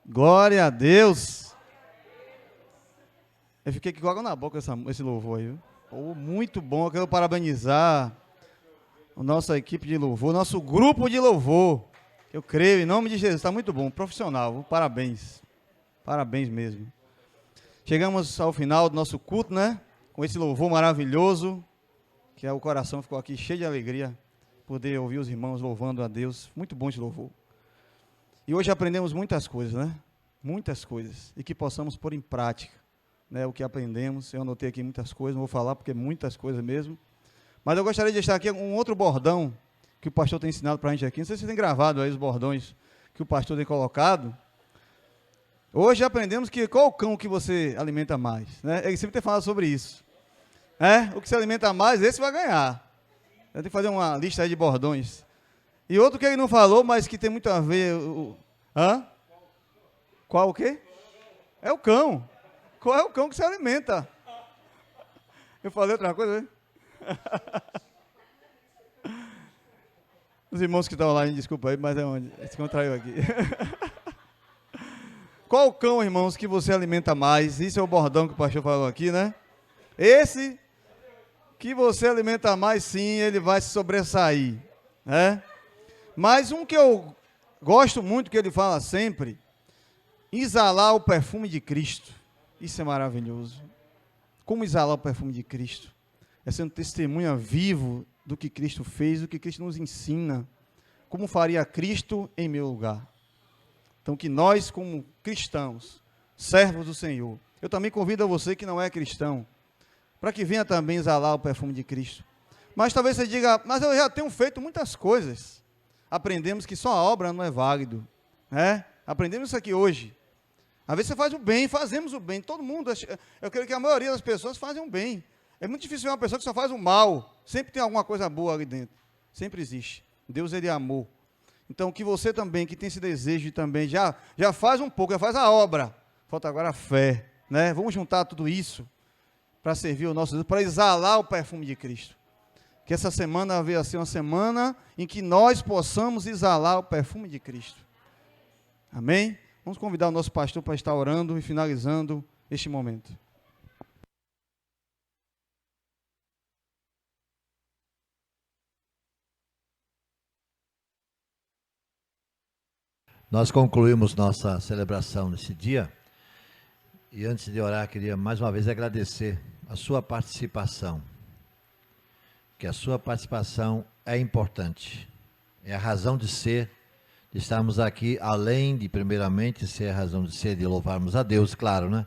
Glória a Deus. Eu fiquei com água na boca esse louvor aí, viu? Pô, muito bom. Eu quero parabenizar a nossa equipe de louvor, nosso grupo de louvor. Eu creio, em nome de Jesus, está muito bom, profissional, viu? Parabéns. Parabéns mesmo. Chegamos ao final do nosso culto, né? Com esse louvor maravilhoso, que o coração ficou aqui cheio de alegria, poder ouvir os irmãos louvando a Deus. Muito bom esse louvor. E hoje aprendemos muitas coisas, né? Muitas coisas. E que possamos pôr em prática, né, o que aprendemos. Eu anotei aqui muitas coisas, não vou falar porque muitas coisas mesmo. Mas eu gostaria de deixar aqui um outro bordão que o pastor tem ensinado para a gente aqui. Não sei se vocês têm gravado aí os bordões que o pastor tem colocado. Hoje aprendemos que qual o cão que você alimenta mais, né? Ele sempre tem falado sobre isso. O que se alimenta mais, esse vai ganhar. Eu tenho que fazer uma lista aí de bordões. E outro que ele não falou, mas que tem muito a ver... Qual o quê? É o cão. Qual é o cão que se alimenta? Eu falei outra coisa, né? Os irmãos que estão lá, desculpa aí, mas é onde? Se contraiu aqui. Qual o cão, irmãos, que você alimenta mais? Isso é o bordão que o pastor falou aqui, né? Esse que você alimenta mais, sim, ele vai se sobressair, né? Mas um que eu gosto muito, que ele fala sempre, exalar o perfume de Cristo. Isso é maravilhoso. Como exalar o perfume de Cristo? É sendo testemunha vivo do que Cristo fez, do que Cristo nos ensina. Como faria Cristo em meu lugar? Então, que nós, como cristãos, servos do Senhor, eu também convido a você que não é cristão, para que venha também exalar o perfume de Cristo. Mas talvez você diga, mas eu já tenho feito muitas coisas. Aprendemos que só a obra não é válido, né? Aprendemos isso aqui hoje. Às vezes você faz o bem, fazemos o bem, todo mundo, eu creio que a maioria das pessoas fazem o bem. É muito difícil ver uma pessoa que só faz o mal, sempre tem alguma coisa boa ali dentro, sempre existe. Deus ele é amor. Então, que você também, que tem esse desejo de também, já faz um pouco, já faz a obra. Falta agora a fé, né? Vamos juntar tudo isso para servir o nosso Deus, para exalar o perfume de Cristo. Que essa semana venha a ser uma semana em que nós possamos exalar o perfume de Cristo. Amém? Vamos convidar o nosso pastor para estar orando e finalizando este momento. Nós concluímos nossa celebração nesse dia. E antes de orar, queria mais uma vez agradecer a sua participação. Que a sua participação é importante. É a razão de ser, de estarmos aqui, além de, primeiramente, ser a razão de ser, de louvarmos a Deus, claro, né?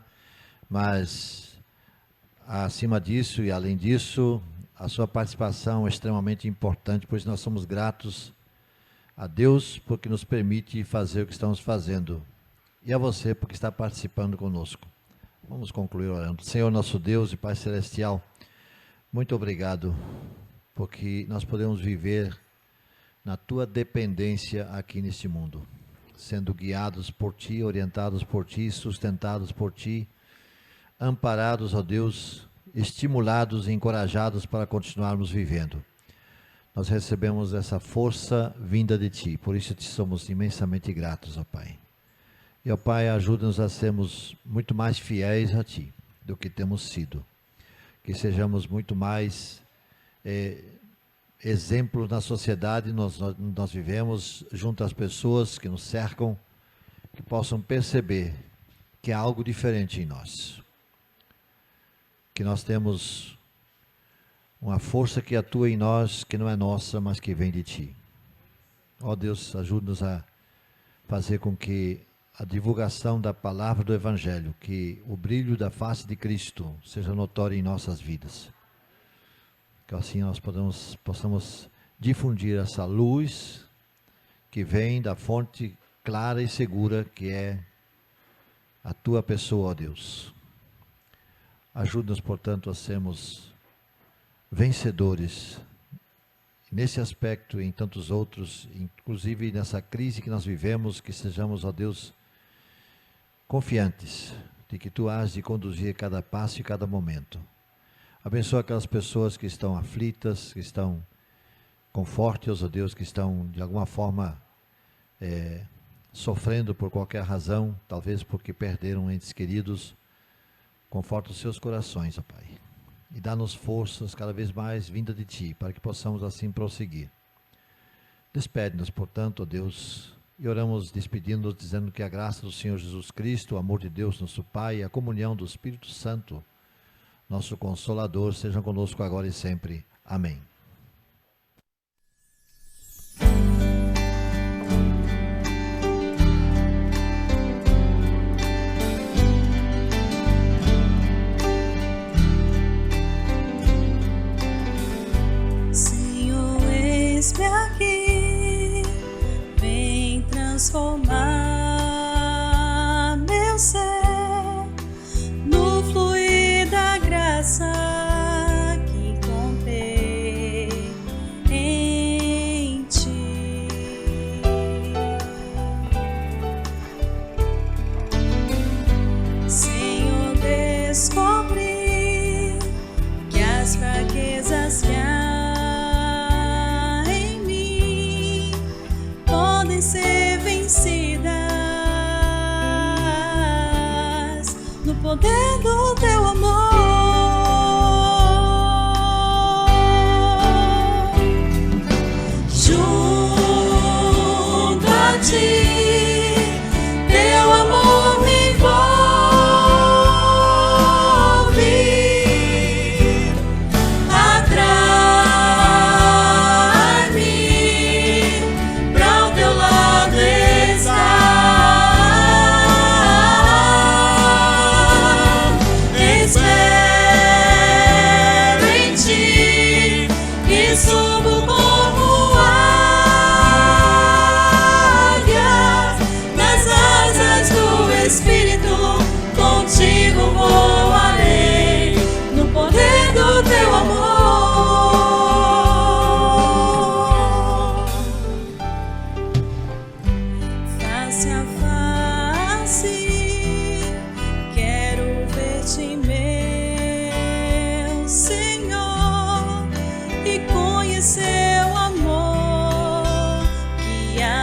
Mas, acima disso e além disso, a sua participação é extremamente importante, pois nós somos gratos a Deus porque nos permite fazer o que estamos fazendo. E a você porque está participando conosco. Vamos concluir orando. Senhor nosso Deus e Pai Celestial, muito obrigado, porque nós podemos viver na Tua dependência aqui neste mundo, sendo guiados por Ti, orientados por Ti, sustentados por Ti, amparados, ó Deus, estimulados e encorajados para continuarmos vivendo. Nós recebemos essa força vinda de Ti, por isso Te somos imensamente gratos, ó Pai. E, ó Pai, ajuda-nos a sermos muito mais fiéis a Ti do que temos sido. Que sejamos muito mais exemplos na sociedade, nós vivemos junto às pessoas que nos cercam, que possam perceber que há algo diferente em nós. Que nós temos uma força que atua em nós, que não é nossa, mas que vem de Ti. Ó Deus, ajuda-nos a fazer com que a divulgação da palavra do Evangelho, que o brilho da face de Cristo seja notório em nossas vidas. Que assim nós possamos difundir essa luz que vem da fonte clara e segura que é a Tua pessoa, ó Deus. Ajuda-nos, portanto, a sermos vencedores nesse aspecto e em tantos outros, inclusive nessa crise que nós vivemos, que sejamos, ó Deus, confiantes de que Tu has de conduzir cada passo e cada momento. Abençoa aquelas pessoas que estão aflitas, que estão confortes, ó Deus, que estão de alguma forma sofrendo por qualquer razão, talvez porque perderam entes queridos. Conforta os seus corações, ó Pai. E dá-nos forças cada vez mais vinda de Ti, para que possamos assim prosseguir. Despede-nos, portanto, ó Deus, e oramos despedindo-nos, dizendo que a graça do Senhor Jesus Cristo, o amor de Deus, nosso Pai, e a comunhão do Espírito Santo, nosso Consolador, sejam conosco agora e sempre. Amém. Eis-me aqui, vem transformar meu ser no fluir da graça que encontrei em Ti. Senhor, descobri que as fraquezas que ser vencidas no poder do Teu amor. Junto a Ti, Teu amor me envolve, atrai-me pra o Teu lado estar. Espero em Ti e subo como águia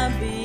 sabe